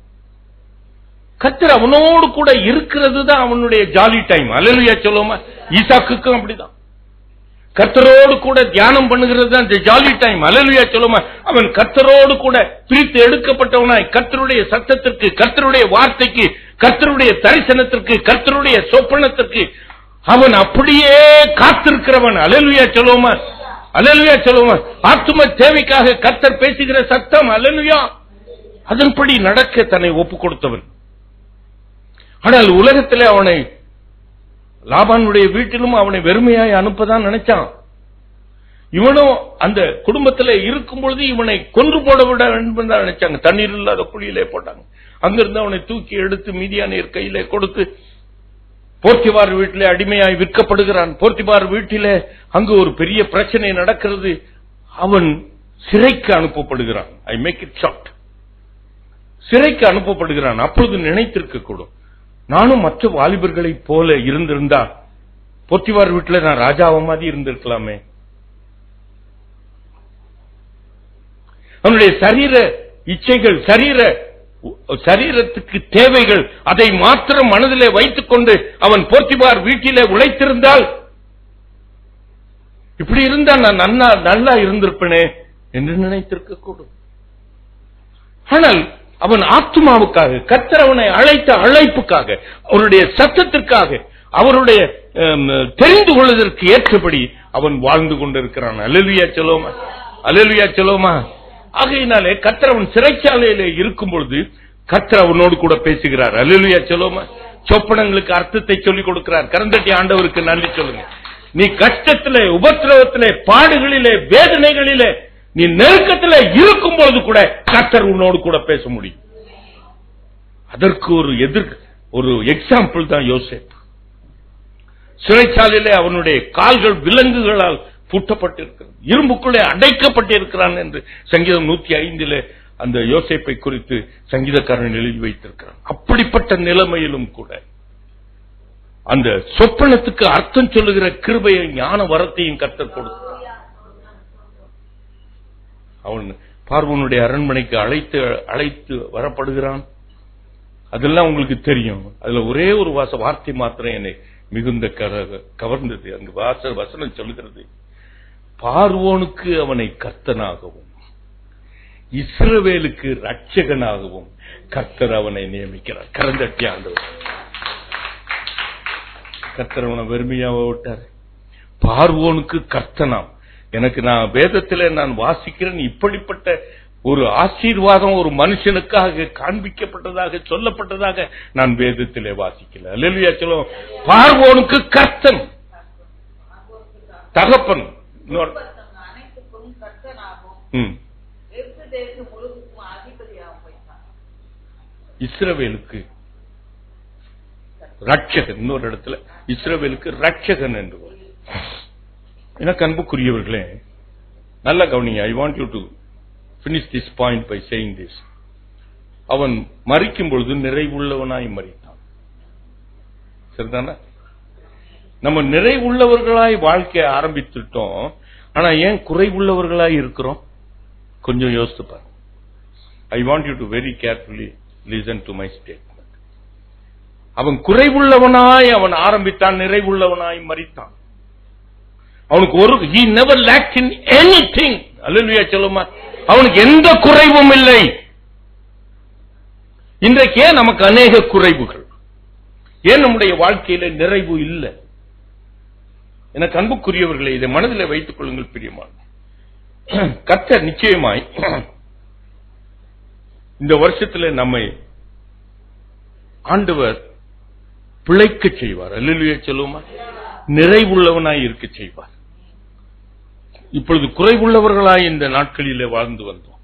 கர்த்தர் அவனோடு கூட இருக்கிறது தான் அவனுடைய ஜாலி டைம். அல்லேலூயா சொல்லுமா. ஈசாக்குக்கும் அப்படிதான். கர்த்தரோடு கூட தியானம் பண்ணுகிறது தான் ஜாலி டைம். அல்லேலூயா சொல்லுமா. அவன் கர்த்தரோடு கூட பிரித்து எடுக்கப்பட்டவனாய் கர்த்தருடைய சத்தத்திற்கு, கர்த்தருடைய வார்த்தைக்கு, கர்த்தருடைய தரிசனத்திற்கு, கர்த்தருடைய சொப்பனத்திற்கு அவன் அப்படியே காத்திருக்கிறவன். அல்லேலூயா சொல்லுமா, அல்லேலூயா சொல்லுமா. ஆத்தும தேவைக்காக கர்த்தர் பேசுகிற சத்தம். அல்லேலூயா. அதன்படி நடக்க தன்னை ஒப்பு கொடுத்தவன். ஆனால் உலகத்திலே அவனை லாபானுடைய வீட்டிலும் அவனை வெறுமையாய் அனுப்பதான் நினைச்சான். இவனும் அந்த குடும்பத்தில் இருக்கும் பொழுது இவனை கொன்று போட விட வேண்டும் தான் நினைச்சாங்க. தண்ணீர் இல்லாத குழியிலே போட்டாங்க. அங்கிருந்து அவனை தூக்கி எடுத்து மீதியானியர் கையிலே கொடுத்து போர்த்திபார் வீட்டிலே அடிமையாய் விற்கப்படுகிறான். போர்த்திபார் வீட்டிலே அங்கு ஒரு பெரிய பிரச்சனை நடக்கிறது. அவன் சிறைக்கு அனுப்பப்படுகிறான். I make it short. சிறைக்கு அனுப்பப்படுகிறான். அப்பொழுது நினைத்திருக்க கூடும், நானும் மற்ற வாலிபர்களை போல இருந்திருந்தா போர்த்திபார் வீட்டில் நான் ராஜாவ மாதிரி இருந்திருக்கலாமே. அவனுடைய சரீர இச்சைகள், சரீரத்துக்கு தேவைகள், அதை மாத்திரம் மனதிலே வைத்துக் கொண்டு அவன் போர்த்திபார் வீட்டிலே உழைத்திருந்தால், இப்படி இருந்தா நான் நல்லா இருந்திருப்பேனே என்று நினைத்திருக்க கூடும். ஆனால் அவன் ஆத்துமாவுக்காக, கர்த்தர் அவனை அழைத்த அழைப்புக்காக, அவருடைய சத்தத்திற்காக, அவருடைய தெரிந்து கொள்வதற்கு ஏற்றபடி அவன் வாழ்ந்து கொண்டிருக்கிறான். அல்லேலூயா சொல்லுமா, அல்லேலூயா சொல்லுமா. ஆகையினாலே கர்த்தர் அவன் சிறைச்சாலையிலே இருக்கும் பொழுது கர்த்தர் அவனோடு கூட பேசுகிறார். அல்லேலூயா சொல்லுமா. சொப்பனங்களுக்கு அர்த்தத்தை சொல்லிக் கொடுக்கிறார். கரந்தட்டி ஆண்டவருக்கு நன்றி சொல்லுங்க. நீ கஷ்டத்திலே, உபத்திரவத்திலே, பாடுகளிலே, வேதனைகளிலே, நீ நெருக்கத்தில் இருக்கும் பொழுது கூட கர்த்தர் உன்னோடு கூட பேச முடியும். அதற்கு ஒரு எக்ஸாம்பிள் தான் யோசேப்பு. சிறைச்சாலையிலே அவனுடைய கால்கள் விலங்குகளால் பூட்டப்பட்டிருக்கிறது, இரும்புக்குள்ளே அடைக்கப்பட்டிருக்கிறான் என்று சங்கீதம் 105 அந்த யோசேப்பை குறித்து சங்கீதக்காரன் எழுதி வைத்திருக்கிறான். அப்படிப்பட்ட நிலைமையிலும் கூட அந்த சொப்பனத்துக்கு அர்த்தம் சொல்லுகிற கிருபையை, ஞான வரத்தையும் கர்த்தர் கொடுக்கிறார். அவன் பார்வோனுடைய அரண்மனைக்கு அழைத்து வரப்படுகிறான். அதெல்லாம் உங்களுக்கு தெரியும். அதுல ஒரே ஒரு வார்த்தை மாத்திரம் என்னை மிகுந்த கவர்ந்தது. அங்கு வசனம் சொல்லுகிறது, பார்வோனுக்கு அவனை கர்த்தனாகவும் இஸ்ரவேலுக்கு ரட்சகனாகவும் கர்த்தர் அவனை நியமிக்கிறார். கரந்தட்டி ஆண்டவர். கர்த்தர் அவனை வெறுமையாக விட்டார். பார்வோனுக்கு கர்த்தனாம். நான் வேதத்தில் நான் வாசிக்கிறேன், இப்படிப்பட்ட ஒரு ஆசீர்வாதம் ஒரு மனுஷனுக்காக காண்பிக்கப்பட்டதாக சொல்லப்பட்டதாக நான் வேதத்திலே வாசிக்கல. அல்லேலூயா சொல்லுவோம். பார்வோனுக்கு கர்த்தன், தகப்பன், இஸ்ரவேலுக்கு ரட்சகன். இன்னொரு இடத்துல இஸ்ரவேலுக்கு ரட்சகன் என்று. எனக்கு அன்புக்குரியவர்களே, நல்ல கவனிங்க. I want you to finish this point by saying this. அவன் மரிக்கும் பொழுது நிறைவுள்ளவனாய் மரித்தான். சரிதானே? நம்ம நிறைவுள்ளவர்களாய் வாழ்க்கையை ஆரம்பித்துட்டோம். ஆனா ஏன் குறைவுள்ளவர்களாய் இருக்கிறோம்? கொஞ்சம் யோசித்து பாருங்க. ஐ want you to very carefully listen to my statement. அவன் குறைவுள்ளவனாய் அவன் ஆரம்பித்தான், நிறைவுள்ளவனாய் மரித்தான். அவனுக்கு he never lacked in anything. அல்லேலூயா சொல்லுமா. அவனுக்கு எந்த குறைவும் இல்லை. இன்றைக்கே நமக்கு அநேக குறைவுகள், ஏன் நம்முடைய வாழ்க்கையில நிறைவு இல்லை? எனக்கு அன்புக்குரியவர்களை இதை மனதில் வைத்துக் கொள்ளுங்கள் பிரியமான. கர்த்தர் நிச்சயமாய் இந்த வருஷத்துல நம்மை ஆண்டவர் பிழைக்க செய்வார். அல்லேலூயா சொல்லுமா? நிறைவுள்ளவனாய் இருக்க செய்வார். இப்பொழுது குறைவுள்ளவர்களாய் இந்த நாட்களிலே வாழ்ந்து வந்தோம்.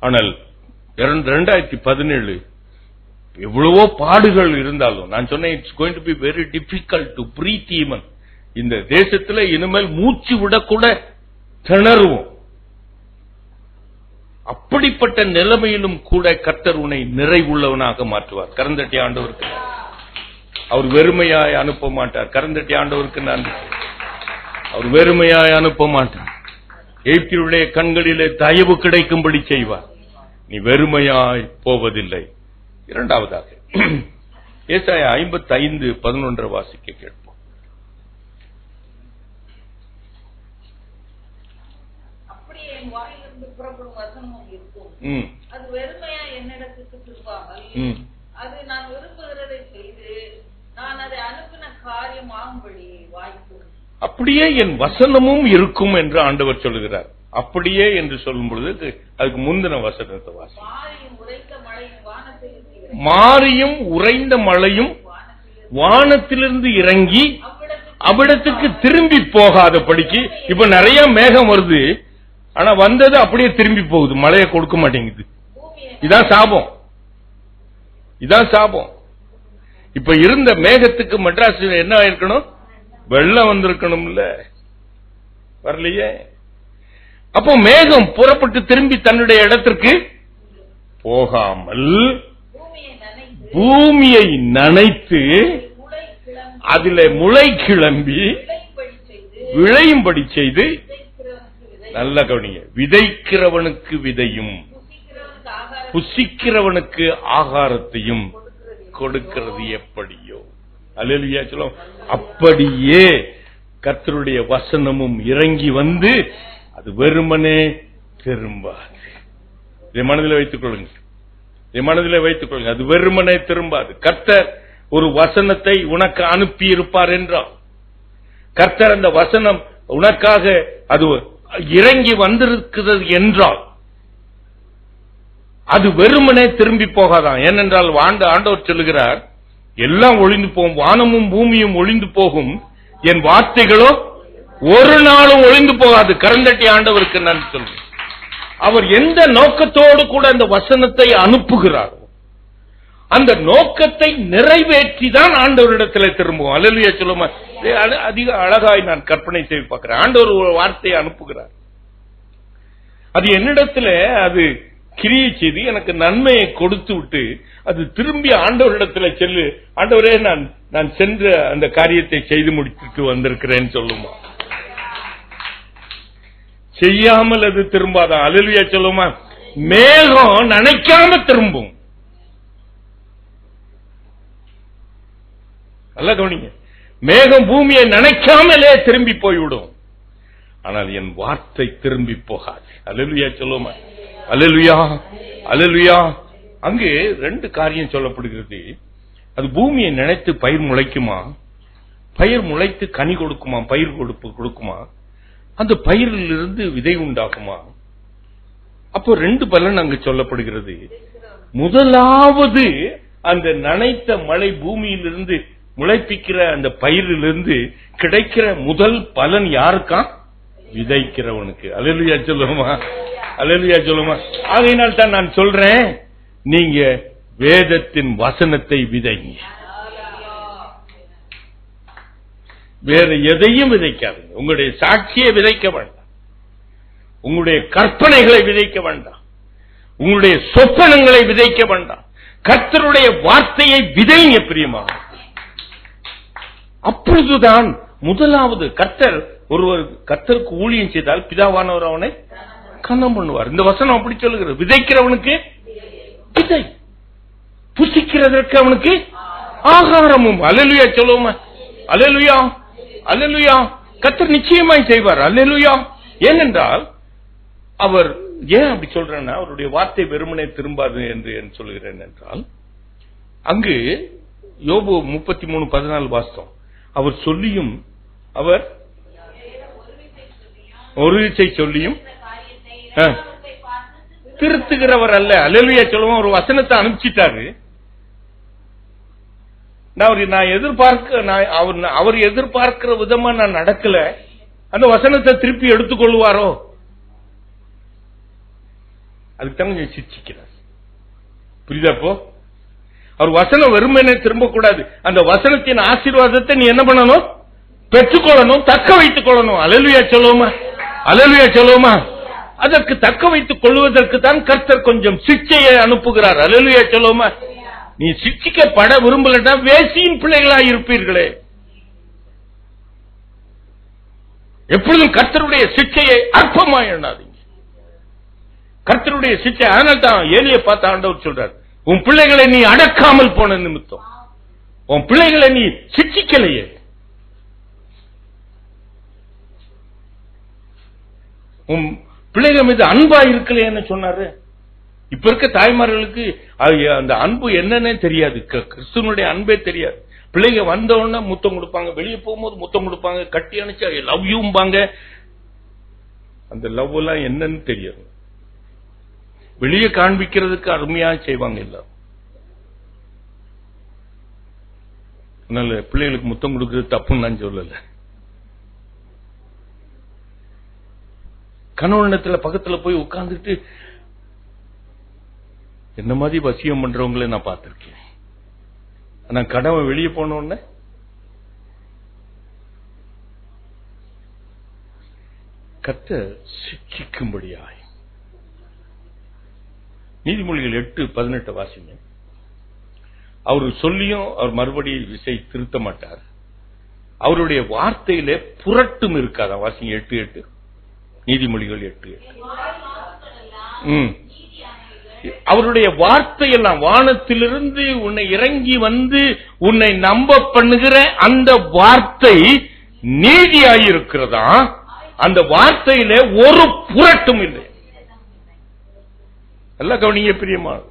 ஆனால் 2017 எவ்வளவோ பாடுகள் இருந்தாலும் நான் சொன்னேன், it's going to be very difficult to breath even. இந்த தேசத்துல இனிமேல் மூச்சு விடக்கூட திணறுவோம். அப்படிப்பட்ட நிலைமையிலும் கூட கர்த்தர் உன்னை நிறைவுள்ளவனாக மாற்றுவார். கரந்தட்டி ஆண்டவருக்கு அவர் வெறுமையாய் அனுப்ப மாட்டார். கரந்தட்டி ஆண்டவருக்கு நான் அவர் வெறுமையாய் அனுப்ப மாட்டார். எகிப்தியருடைய கண்களிலே தயவு கிடைக்கும்படி செய்வார். நீ வெறுமையாய் போவதில்லை. இரண்டாவதாக ஏசாயா 55:11 வாசிக்க கேட்போம். அப்படியே என் வாயிலிருந்து புறப்படும் வசனமும் இருக்கும். அது வெறுமையா என்னிடத்துக்கு திரும்பாமல், அது நான் விரும்புகிறதை செய்து நான் அதை அனுப்பின காரியம் ஆகும்படி வாய்க்கும். அப்படியே என் வசனமும் இருக்கும் என்று ஆண்டவர் சொல்லுகிறார். அப்படியே என்று சொல்லும் பொழுது அதுக்கு முந்தின வசனத்தை வாசி. மாரியும் உறைந்த மழையும் வானத்திலிருந்து இறங்கி அவ்விடத்துக்கு திரும்பி போகாதபடிக்கு. இப்ப நிறைய மேகம் வருது, ஆனா வந்தது அப்படியே திரும்பி போகுது, மழையை கொடுக்க மாட்டேங்குது. இதான் சாபம், இதான் சாபம். இப்ப இருந்த மேகத்துக்கு மெட்ராஸ் என்ன ஆயிருக்கணும்? வெள்ளம் வந்திருக்கணும்ல, வரலையே. அப்போ மேகம் புறப்பட்டு திரும்பி தன்னுடைய இடத்திற்கு போகாமல் பூமியை நனைத்து அதில் முளை கிளம்பி விளையும்படி செய்து, நல்ல கவனிங்க, விதைக்கிறவனுக்கு விதையும் புசிக்கிறவனுக்கு ஆகாரத்தையும் கொடுக்கிறது எப்படியோ. அல்லேலூயா சொல்லுவோம். அப்படியே கர்த்தருடைய வசனமும் இறங்கி வந்து அது வெறுமனே திரும்பாது. இதை மனதில் வைத்துக் கொள்ளுங்கள், இதை மனதில் வைத்துக் கொள்ளுங்கள். அது வெறுமனே திரும்பாது. கர்த்தர் ஒரு வசனத்தை உனக்கு அனுப்பி இருப்பார் என்றால், கர்த்தர் அந்த வசனம் உனக்காக அது இறங்கி வந்திருக்கிறது என்றால், அது வெறுமனே திரும்பி போகாதான். ஏனென்றால் ஆண்டவர் சொல்லுகிறார், எல்லாம் ஒளிந்து போகும், வானமும் பூமியும் ஒளிந்து போகும், என் வார்த்தைகளோ ஒரு நாளும் ஒளிந்து போகாது. கரந்தட்டி ஆண்டவருக்கு நான் சொல்றேன். அவர் எந்த நோக்கத்தோடு கூட அந்த வசனத்தை அனுப்புகிறார், அந்த நோக்கத்தை நிறைவேற்றி தான் ஆண்டவரிடத்தில் திரும்புவோம். அல்லேலூயா சொல்லுமா? அதிக அழகாய் நான் கற்பனை செய்து பார்க்கிறேன். ஆண்டவர் ஒரு வார்த்தையை அனுப்புகிறார், அது என்னிடத்துல அது கிரியை செய்து எனக்கு நன்மையை கொடுத்து விட்டு அது திரும்பி ஆண்டவரிடத்தில் செல்லு, ஆண்டவரே நான் சென்று அந்த காரியத்தை செய்து முடித்துட்டு வந்திருக்கிறேன்னு சொல்லுமா? செய்யாமல் அது திரும்பாதான். அல்லேலூயா சொல்லுமா? மேகம் நனைக்காம திரும்பும். நல்ல கவனிங்க, மேகம் பூமியை நனைக்காமலே திரும்பி போய்விடும், ஆனால் என் வார்த்தை திரும்பி போகாது. அல்லேலூயா சொல்லுமா? அல்லேலூயா, அல்லேலூயா. அங்கே ரெண்டு காரியம் சொல்லப்படுகிறது. அது பூமியை நினைத்து பயிர் முளைக்குமா, பயிர் முளைத்து கனி கொடுக்குமா, பயிர் கொடுக்குமா, அந்த பயிரிலிருந்து விதை உண்டாகுமா? அப்போ ரெண்டு பலன் அங்கு சொல்லப்படுகிறது. முதலாவது, அந்த நனைத்த மழை பூமியிலிருந்து முளைப்பிக்கிற அந்த பயிரிலிருந்து கிடைக்கிற முதல் பலன் யாருக்கா? விதைக்கிறவனுக்கு. அல்லேலூயா சொல்லுமா? அல்லேலூயா சொல்லுமா? ஆகையினால் தான் நான் சொல்றேன், நீங்க வேதத்தின் வசனத்தை விதைங்க, வேற எதையும் விதைக்காதீங்க. உங்களுடைய சாட்சியை விதைக்க வேண்டாம், உங்களுடைய கற்பனைகளை விதைக்க வேண்டாம், உங்களுடைய சொப்பனங்களை விதைக்க வேண்டாம். கர்த்தருடைய வார்த்தையை விதைங்க பிரியமா. அப்பொழுதுதான் முதலாவது கர்த்தர் ஒருவர் கர்த்தருக்கு ஊழியம் செய்தால் பிதாவானவர் அவனை கனம் பண்ணுவார். இந்த வசனம் அப்படி சொல்லுகிறது. விதைக்கிறவனுக்கு விதை, புசிக்கிறதற்கு அவனுக்கு ஆகாரமும். அல்லேலூயா சொல்லுவோமா? அல்லேலூயா, அல்லேலூயா. கர்த்தர் நிச்சயமாய் செய்வார். அல்லேலூயா. ஏனென்றால் அவர் ஏன் அப்படி சொல்றேன்னா, அவருடைய வார்த்தை வெறுமனே திரும்பாது என்று சொல்கிறேன் என்றால், அங்கு யோபு 33:14 வாஸ்தவம். அவர் சொல்லியும், அவர் ஒரு விசை சொல்லியும் திருத்துகிறவர் அல்ல. அல்லேலூயா சொல்லுவோம். ஒரு வசனத்தை அனுப்பிச்சிட்டாரு. அவர் எதிர்பார்க்கிற விதமா நான் நடக்கல, அந்த வசனத்தை திருப்பி எடுத்துக்கொள்வாரோ? அதுக்கு தான் கொஞ்சம் சிரிக்கிறார். புரியுதாப்போ? அவர் வசனம் வெறுமனே திரும்ப கூடாது. அந்த வசனத்தின் ஆசீர்வாதத்தை நீ என்ன பண்ணணும்? பெற்றுக்கொள்ளணும், தக்க வைத்துக் கொள்ளணும். அல்லேலூயா சொல்லுவோமா? அல்லேலூயா சொல்லுவோமா? அதற்கு தக்க வைத்துக் கொள்வதற்கு தான் கர்த்தர் கொஞ்சம் சிக்ஷையை அனுப்புகிறார். அல்லேலூயா சொல்லுவோமா? நீ சிக்ஷிக்கப்பட விரும்பலன்னா வேசியின் பிள்ளைகளாக இருப்பீர்களே. எப்பொழுதும் கர்த்தருடைய சிக்ஷையை அற்பமாய் எண்ணாதீங்க. கர்த்தருடைய சிக்ஷை. அதனால தான் ஏலியை பார்த்து ஆண்டவர் சொல்றார், உன் பிள்ளைகளை நீ அடக்காமல் போன நிமித்தம், உன் பிள்ளைகளை நீ சிக்ஷிக்கலையே, உன் பிள்ளைகள் மீது அன்பா இருக்கலையேன்னு சொன்னாரு. இப்ப இருக்க தாய்மார்களுக்கு அந்த அன்பு என்னன்னே தெரியாது. கிறிஸ்துவனுடைய அன்பே தெரியாது. பிள்ளைங்க வந்த உடனே முத்தம் கொடுப்பாங்க, வெளியே போகும்போது முத்தம் கொடுப்பாங்க, கட்டி அணைச்சா லவ் யூம்பாங்க. அந்த லவ் எல்லாம் என்னன்னு தெரியாது. வெளியே காண்பிக்கிறதுக்கு அருமையா செய்வாங்க எல்லாரும். அதனால பிள்ளைகளுக்கு முத்தம் கொடுக்கிறது தப்புன்னு நான் சொல்லல. கணவனத்துல பக்கத்துல போய் உட்கார்ந்துட்டு என்ன மாதிரி வசியம் பண்றவங்களே நான் பார்த்திருக்கேன். ஆனா கணவன் வெளியே போன உடனே கர்த்தர் சிக்ஷிக்கும்படியாய். நீதிமொழிகள் 8:18 வாசிங்க. அவரு சொல்லியும் அவர் மறுபடியும் விசை திருத்த மாட்டார். அவருடைய வார்த்தையிலே புரட்டும் இருக்காதா? வாசிங்க 8:8. நீதிமொழிகள் 8:8. அவருடைய வார்த்தையெல்லாம் வானத்திலிருந்து உன்னை இறங்கி வந்து உன்னை நம்ப பண்ணுகிற அந்த வார்த்தை நீதியாயிருக்கிறதா? அந்த வார்த்தையிலே ஒரு புரட்டும் இல்லை. நல்லா கவனிங்க பிரியமான.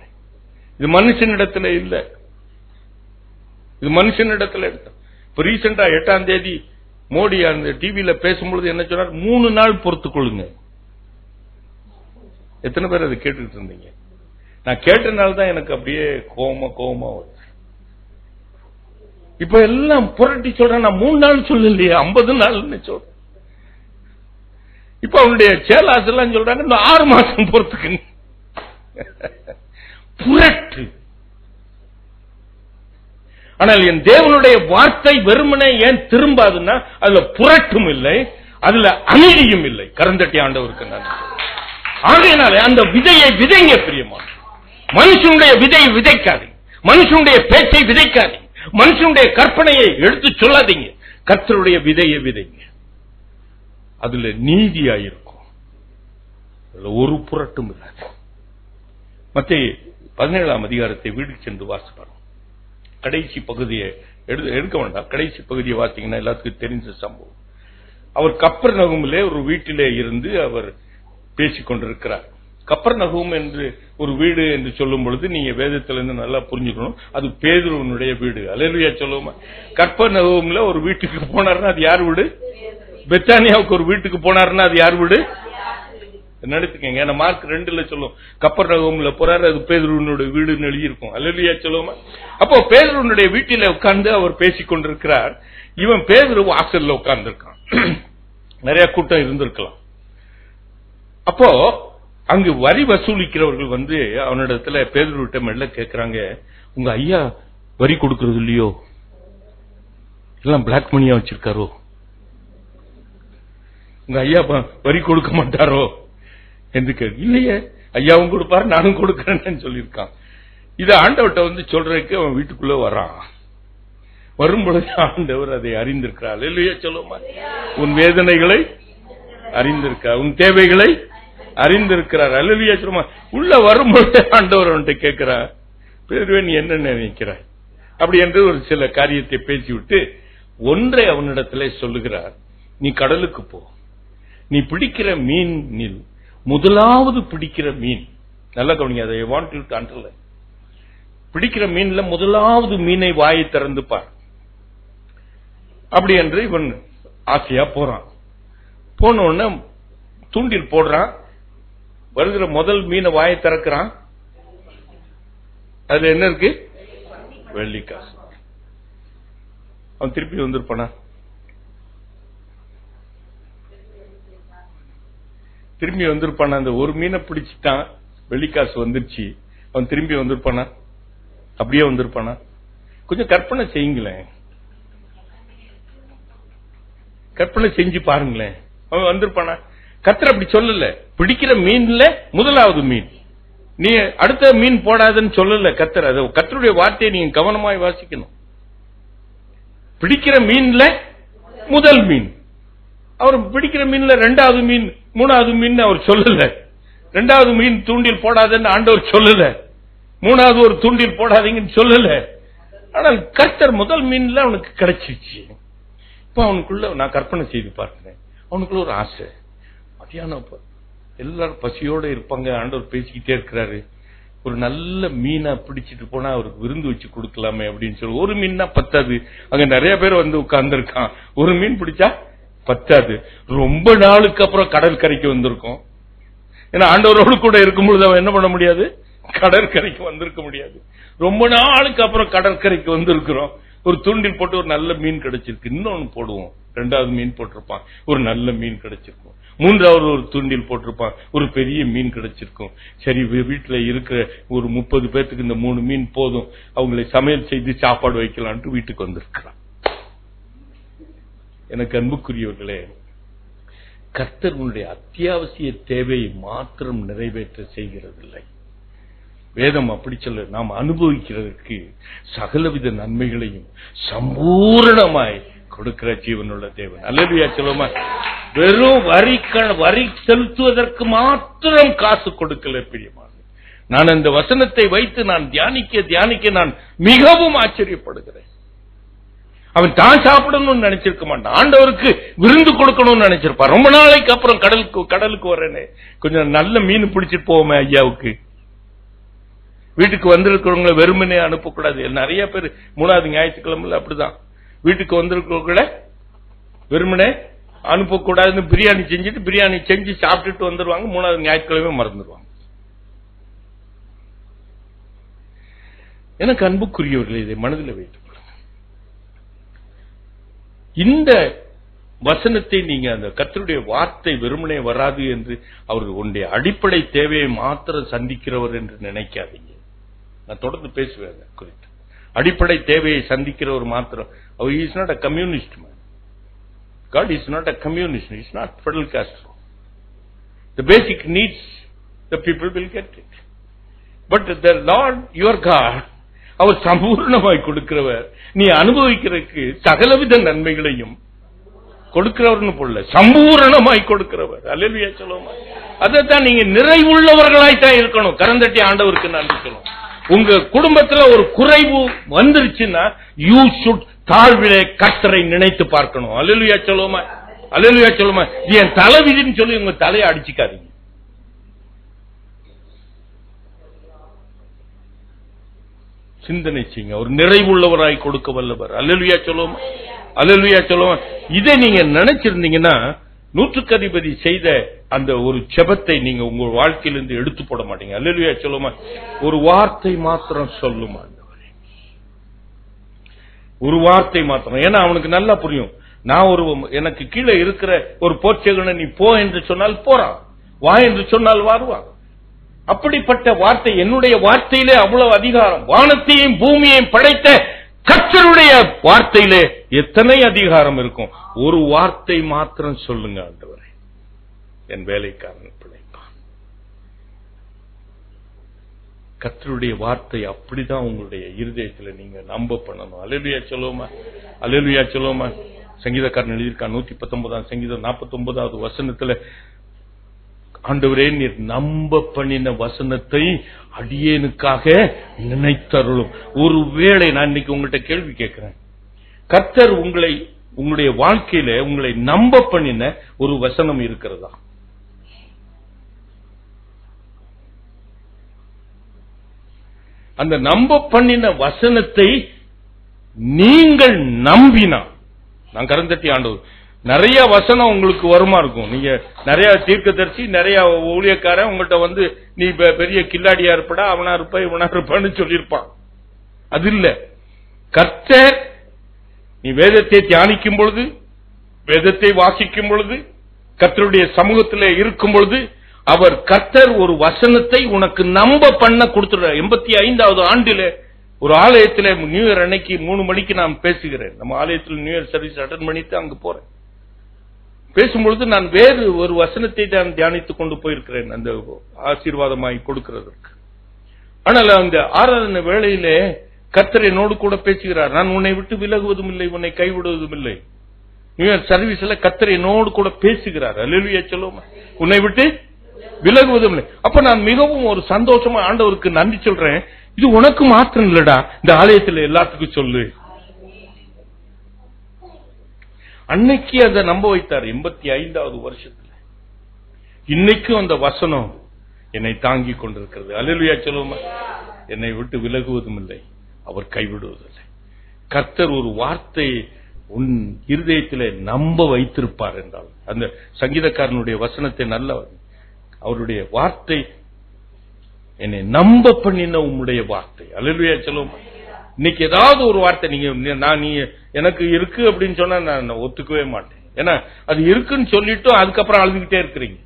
இது மனுஷனிடத்துல இல்ல, இது மனுஷனிடத்துல இல்ல. இப்ப ரீசெண்டா 8ஆம் தேதி மோடி அந்த டிவியில பேசும்பொழுது என்ன சொன்னார்? 3 நாள் பொறுத்துக் கொள்ளுங்க. எத்தனை பேர் அதை கேட்டுக்கிட்டு இருந்தீங்க? நான் கேட்டனால்தான் எனக்கு அப்படியே கோபமா வருது. இப்ப எல்லாம் புரட்டி சொல்றேன். நான் 3 நாள் சொல்லலையே, 50 நாள்னு சொல்றேன். இப்ப அவனுடைய சேலாஸ் எல்லாம் சொல்றாங்க 6 மாசம் பொறுத்துக்குங்க. புரட்டு. ஆனால் என் தேவனுடைய வார்த்தை வெறுமனே ஏன் திரும்பாதுன்னா அதுல புரட்டும் இல்லை, அதுல அநீதியும் இல்லை. கரந்தட்டி ஆண்டவருக்கு நன்றி. ஆகையினாலே அந்த விதையை விதைங்க பிரியமான. மனுஷனுடைய விதையை விதைக்காதீங்க, மனுஷனுடைய பேச்சை விதைக்காதீங்க, மனுஷனுடைய கற்பனையை எடுத்து சொல்லாதீங்க. கர்த்தருடைய விதையை விதைங்க. அதுல நீதியாயிருக்கும், அதுல ஒரு புரட்டும் இல்லாது. மத்தேயு 17ஆம் அதிகாரத்தை வீட்டுக்கு சென்று வாசிப்பார். கடைசி பகுதியை எடுக்க வேண்டாம். கடைசி பகுதியை வாசிங்கன்னா எல்லாத்துக்கும் தெரிஞ்ச சம்பவம். அவர் கப்பர்நகூமிலே ஒரு வீட்டிலே இருந்து அவர் பேசிக் கொண்டிருக்கிறார். கப்பர்நகூம் என்று ஒரு வீடு என்று சொல்லும் பொழுது நீங்க வேதத்திலிருந்து நல்லா புரிஞ்சுக்கணும், அது பேதுருவனுடைய வீடு. அல்லேலூயா சொல்லுவோமா? கப்பர்நகூம்ல ஒரு வீட்டுக்கு போனார்னா அது யார் வீடு? பெத்தானியாவுக்கு ஒரு வீட்டுக்கு போனார்னா அது யார் வீடு? நடத்துக்கங்க. ஏன்னா மார்க் 2ல சொல்லும் கப்பர்நகூம்ல போறாரு, அது பேதுருவனுடைய வீடுன்னு எழுதியிருக்கும். அல்லேலூயா சொல்லுவோமா? அப்போ பேதுருவனுடைய வீட்டில உட்கார்ந்து அவர் பேசிக் கொண்டிருக்கிறார். இவன் பேதுரு வாசல்ல உட்கார்ந்து இருக்கான். நிறைய கூட்டம் இருந்திருக்கலாம். அப்போ அங்கு வரி வசூலிக்கிறவர்கள் வந்து அவனிடத்துல பேதுருவிட்ட மெல்ல கேட்கிறாங்க, உங்க ஐயா வரி கொடுக்கறது இல்லையோ, எல்லாம் பிளாக் மணியா வச்சிருக்காரோ, உங்க ஐயா வரி கொடுக்க மாட்டாரோ என்று கேட்க. இல்லையே, ஐயாவும் கொடுப்பாரு நானும் கொடுக்கறேன்னு சொல்லியிருக்கான். இதை ஆண்டவர்கிட்ட வந்து சொல்றதுக்கு அவன் வீட்டுக்குள்ள வரான். வரும்பொழுது ஆண்டவர் அதை அறிந்திருக்கிறார். இல்லையா சொல்லுமா? உன் வேதனைகளை அறிந்திருக்கிறார், உன் தேவைகளை அறிந்திருக்கிறார். அல்லேலூயா சொல்லுமா? உள்ள வரும்பொழுது ஆண்டவர் அவன்கிட்ட கேட்கிறார், பேதுருவே நீ என்ன நினைக்கிறாய் அப்படி என்று ஒரு சில காரியத்தை பேசிவிட்டு ஒன்றை அவனிடத்திலே சொல்லுகிறார். நீ கடலுக்கு போ, நீ பிடிக்கிற மீனில் முதலாவது பிடிக்கிற மீன், நல்லா கவனிங்க, அதை வாண்ட் யூ டு அண்டர்லைன். பிடிக்கிற மீன்ல முதலாவது மீனை வாயை திறந்து பார். அப்படி என்று இவன் ஆசையா போறான். போன உடனே தூண்டில் போடுறான். வருகிற முதல் மீனை வாயை திறக்கிறான். அதுல என்ன இருக்கு? வெள்ளிக்காசு. அவன் திருப்பி வந்திருப்பானா? திரும்பி வந்திருப்பானா? அந்த ஒரு மீனை பிடிச்சிட்டான், வெள்ளிக்காசு வந்துருச்சு, அவன் திரும்பி வந்திருப்பானா? அப்படியே வந்திருப்பானா? கொஞ்சம் கற்பனை செய்யுங்களேன், கற்பனை செஞ்சு பாருங்களேன். அவன் வந்திருப்பானா? கர்த்தர் அப்படி சொல்லல. பிடிக்கிற மீன்ல முதலாவது மீன், நீ அடுத்த மீன் போடாதுன்னு சொல்லல கர்த்தர். அது கர்த்தருடைய வார்த்தையை நீங்க கவனமாய் வாசிக்கணும். பிடிக்கிற மீன்ல முதல் மீன். அவர் பிடிக்கிற மீன்ல ரெண்டாவது மீன், மூணாவது மீன் அவர் சொல்லல. ரெண்டாவது மீன் தூண்டில் போடாதுன்னு ஆண்டவர் சொல்லல. மூணாவது ஒரு தூண்டில் போடாதீங்கன்னு சொல்லல. ஆனால் கர்த்தர் முதல் மீன்ல அவனுக்கு கிடைச்சிச்சு. இப்ப அவனுக்குள்ள நான் கற்பனை செய்து பார்க்கிறேன், அவனுக்குள்ள ஒரு ஆசை. மத்தியானம் எல்லாரும் பசியோட இருப்பாங்க, ஆண்டவர் பேசிக்கிட்டே இருக்கிறாரு. ஒரு நல்ல மீனை பிடிச்சிட்டு போனா அவருக்கு விருந்து வச்சு கொடுக்கலாமே அப்படின்னு சொல்லி. ஒரு மீன்னா பத்தாது, அங்க நிறைய பேர் வந்து உட்கார்ந்து இருக்கான். ஒரு மீன் பிடிச்சா பத்தாது. ரொம்ப நாளுக்கு அப்புறம் கடற்கரைக்கு வந்திருக்கோம். ஏன்னா ஆண்டவரோடு கூட இருக்கும்பொழுது அவன் என்ன பண்ண முடியாது? கடற்கரைக்கு வந்திருக்க முடியாது. ரொம்ப நாளுக்கு அப்புறம் கடற்கரைக்கு வந்திருக்கிறோம். ஒரு தூண்டில் போட்டு ஒரு நல்ல மீன் கிடைச்சிருக்கு, இன்னொன்னு போடுவோம். ரெண்டாவது மீன் போட்டிருப்பான், ஒரு நல்ல மீன் கிடைச்சிருக்கும். மூன்றாவது ஒரு தூண்டில் போட்டிருப்பான், ஒரு பெரிய மீன் கிடைச்சிருக்கும். சரி, வீட்டுல இருக்கிற ஒரு 30 பேருக்கு இந்த 3 மீன் போதும், அவங்களை சமையல் செய்து சாப்பாடு வைக்கலான்ட்டு வீட்டுக்கு வந்திருக்கிறான். எனக்கு அன்புக்குரியவர்களே, கர்த்தர் உன்னுடைய அத்தியாவசிய தேவையை மாத்திரம் நிறைவேற்ற செய்கிறதில்லை. வேதம் அப்படி சொல்ல, நாம் அனுபவிக்கிறதற்கு சகலவித நன்மைகளையும் சம்பூரணமாய் கொடுக்கிற ஜீவனுள்ள தேவன். அல்லேலூயா சொல்லுமா? வெறும் வரி செலுத்துவதற்கு மாத்திரம் காசு கொடுக்கல பிரியமான. நான் அந்த வசனத்தை வைத்து நான் தியானிக்க நான் மிகவும் ஆச்சரியப்படுகிறேன். அவன் தான் சாப்பிடணும்னு நினைச்சிருக்க மாட்டான், ஆண்டவருக்கு விருந்து கொடுக்கணும்னு நினைச்சிருப்பான். ரொம்ப நாளைக்கு அப்புறம் கடலுக்கு வரேனே, கொஞ்சம் நல்ல மீன் பிடிச்சிட்டு போவோமே ஐயாவுக்கு. வீட்டுக்கு வந்திருக்கிறவங்களை வெறுமனே அனுப்பக்கூடாது. நிறைய பேர் 3வது ஞாயிற்றுக்கிழமை அப்படிதான் வீட்டுக்கு வந்திருக்கிறவங்கள வெறுமனே அனுப்பக்கூடாதுன்னு பிரியாணி செஞ்சு சாப்பிட்டுட்டு வந்துருவாங்க. 3வது ஞாயிற்றுக்கிழமை மறந்துடுவாங்க. எனக்கு அன்புக்குரியவர்கள், இதை மனதில் வைத்துக் கொள்ளுங்க. இந்த வசனத்தை நீங்க அந்த கர்த்தருடைய வார்த்தை வெறுமனே வராது என்று அவர் உன்னுடைய அடிப்படை தேவையை மாத்திரம் சந்திக்கிறவர் என்று நினைக்காதீங்க. நான் தொடர்ந்து பேசுவேன் குறித்து. அடிப்படை தேவையை சந்திக்கிறவர் மாத்திரம். அவர் is not a communist man. God is not a communist. He is not Fidel Castro. The basic needs the people will get it. But the Lord your God, அவர் சம்பூர்ணமாய் கொடுக்கிறவர். நீ அனுபவிக்கிறதுக்கு சகலவித நன்மைகளையும் கொடுக்கிறவர்னு போல சம்பூரணமாய் கொடுக்கிறவர். அல்லேலூயா சொல்லுமா? அதைத்தான் நீங்க நிறைவுள்ளவர்களாய்த்தான் இருக்கணும். கரந்தட்டி ஆண்டவருக்கு நன்றி சொல்லணும். உங்க குடும்பத்துல ஒரு குறைவு வந்துருச்சுன்னா யூ ஷுட் தாழ்விலே கர்த்தரை நினைத்து பார்க்கணும். அல்லேலூயா சொல்லுமா? அல்லேலூயா சொல்லுமா? என் தலைவிதின்னு சொல்லி உங்க தலையை அடிச்சுக்காதீங்க. சிந்தனை செய்யுங்க. ஒரு நிறைவுள்ளவராய் கொடுக்க வல்லவர். அல்லேலூயா சொல்லுமா? அல்லேலூயா சொல்லுமா? இதை நீங்க நினைச்சிருந்தீங்கன்னா 100க்கு அதிபதி செய்த அந்த ஒரு ஜெபத்தை நீங்க உங்க வாழ்க்கையிலிருந்து எடுத்து போட மாட்டீங்க. அல்லேலூயா சொல்லுமா? ஒரு வார்த்தை மாத்திரம் சொல்லுமா, ஒரு வார்த்தை மாத்திரம். ஏன்னா அவனுக்கு நல்லா புரியும். நான் எனக்கு கீழே இருக்கிற ஒரு போர்ச்சகனை நீ போ என்று சொன்னால் போறான், வா என்று சொன்னால் வருவான். அப்படிப்பட்ட வார்த்தை, என்னுடைய வார்த்தையிலே அவ்வளவு அதிகாரம். வானத்தையும் பூமியையும் படைத்த கர்த்தருடைய வார்த்தையிலே எத்தனை அதிகாரம் இருக்கும். ஒரு வார்த்தை மாத்திரம் சொல்லுங்க ஆண்டவரே, என் வேலைக்காரன் பிழைப்பான். கர்த்தருடைய வார்த்தை அப்படிதான் உங்களுடைய இருதயத்தில் நீங்க நம்ப பண்ணணும். அல்லேலூயா சொல்லுவோமா? அல்லேலூயா சொல்லுவோமா? சங்கீதக்காரன் எழுதியிருக்கான் 119ஆம் சங்கீதம் 49வது வசனத்துல, ஆண்டவரே நீர் நம்ப பண்ணின வசனத்தை அடியேனுக்காக நினைத்தருளும். ஒருவேளை நான் இன்னைக்கு உங்கள்கிட்ட கேள்வி கேட்கிறேன், கர்த்தர் உங்களுடைய வாழ்க்கையில உங்களை நம்ப பண்ணின ஒரு வசனம் இருக்கிறதா? அந்த நம்ப பண்ணின வசனத்தை நீங்கள் நம்பினா, நான் கரந்தட்டி ஆண்டவர், நிறைய வசனம் உங்களுக்கு வருமா இருக்கும். நீங்க நிறைய தீர்க்கதரிசி, நிறைய ஊழியக்காரன் உங்கள்கிட்ட வந்து நீ பெரிய கில்லாடியா இருப்படா, அவனா இருப்ப இவனா இருப்பான்னு சொல்லியிருப்பான். அது இல்ல. கர்த்தர் நீ வேதத்தை தியானிக்கும் பொழுது, வேதத்தை வாசிக்கும் பொழுது, கர்த்தருடைய சமூகத்திலே இருக்கும் பொழுது, அவர் கர்த்தர் ஒரு வசனத்தை உனக்கு நம்ப பண்ண கொடுத்துடுறார். 85வது ஆண்டிலே ஒரு ஆலயத்தில் நியூ இயர் அன்னைக்கு 3 மணிக்கு நான் பேசுகிறேன். நம்ம ஆலயத்தில் நியூ இயர் சர்வீஸ் அட்டெண்ட் பண்ணிட்டு அங்கு போறேன். பேசும்பொழுது நான் வேறு ஒரு வசனத்தை தான் தியானித்துக் கொண்டு போயிருக்கிறேன், அந்த ஆசீர்வாதமாய் கொடுக்கிறதற்கு. ஆனால் அந்த ஆராதனை வேளையிலே கர்த்தர் என்னோடு கூட பேசுகிறார். நான் உன்னை விட்டு விலகுவதும் இல்லை, உன்னை கைவிடுவதும் இல்லை. நியூ இயர் சர்வீஸ்ல கர்த்தர் என்னோடு கூட பேசுகிறார். அல்லேலூயா சொல்லுவோம். உன்னை விட்டு விலகுவதும் இல்லை. அப்ப நான் மிகவும் ஒரு சந்தோஷமா ஆண்டவருக்கு நன்றி சொல்றேன். இது உனக்கு மாத்திரம் இல்லடா, இந்த ஆலயத்தில் எல்லாத்துக்கும் சொல்லு. அன்னைக்கு அதை நம்ப வைத்தார் 85வது வருஷத்துல. இன்னைக்கும் அந்த வசனம் என்னை தாங்கி கொண்டிருக்கிறது. அல்லேலூயா சொல்லுவோமா. என்னை விட்டு விலகுவதும் இல்லை, அவர் கைவிடுவதில்லை. கர்த்தர் ஒரு வார்த்தை உன் இருதயத்திலே நம்ப வைத்திருப்பார் என்றால், அந்த சங்கீதக்காரனுடைய வசனத்தை நல்ல, அவருடைய வார்த்தை என்னை நம்ப பண்ணின உம்முடைய வார்த்தை. அல்லேலூயா சொல்லுவோமா. இன்னைக்கு ஏதாவது ஒரு வார்த்தை நீ எனக்கு இருக்கு அப்படின்னு சொன்னா நான் ஒத்துக்கவே மாட்டேன். ஏன்னா அது இருக்குன்னு சொல்லிட்டு அதுக்கப்புறம் அழுதுகிட்டே இருக்கிறீங்க.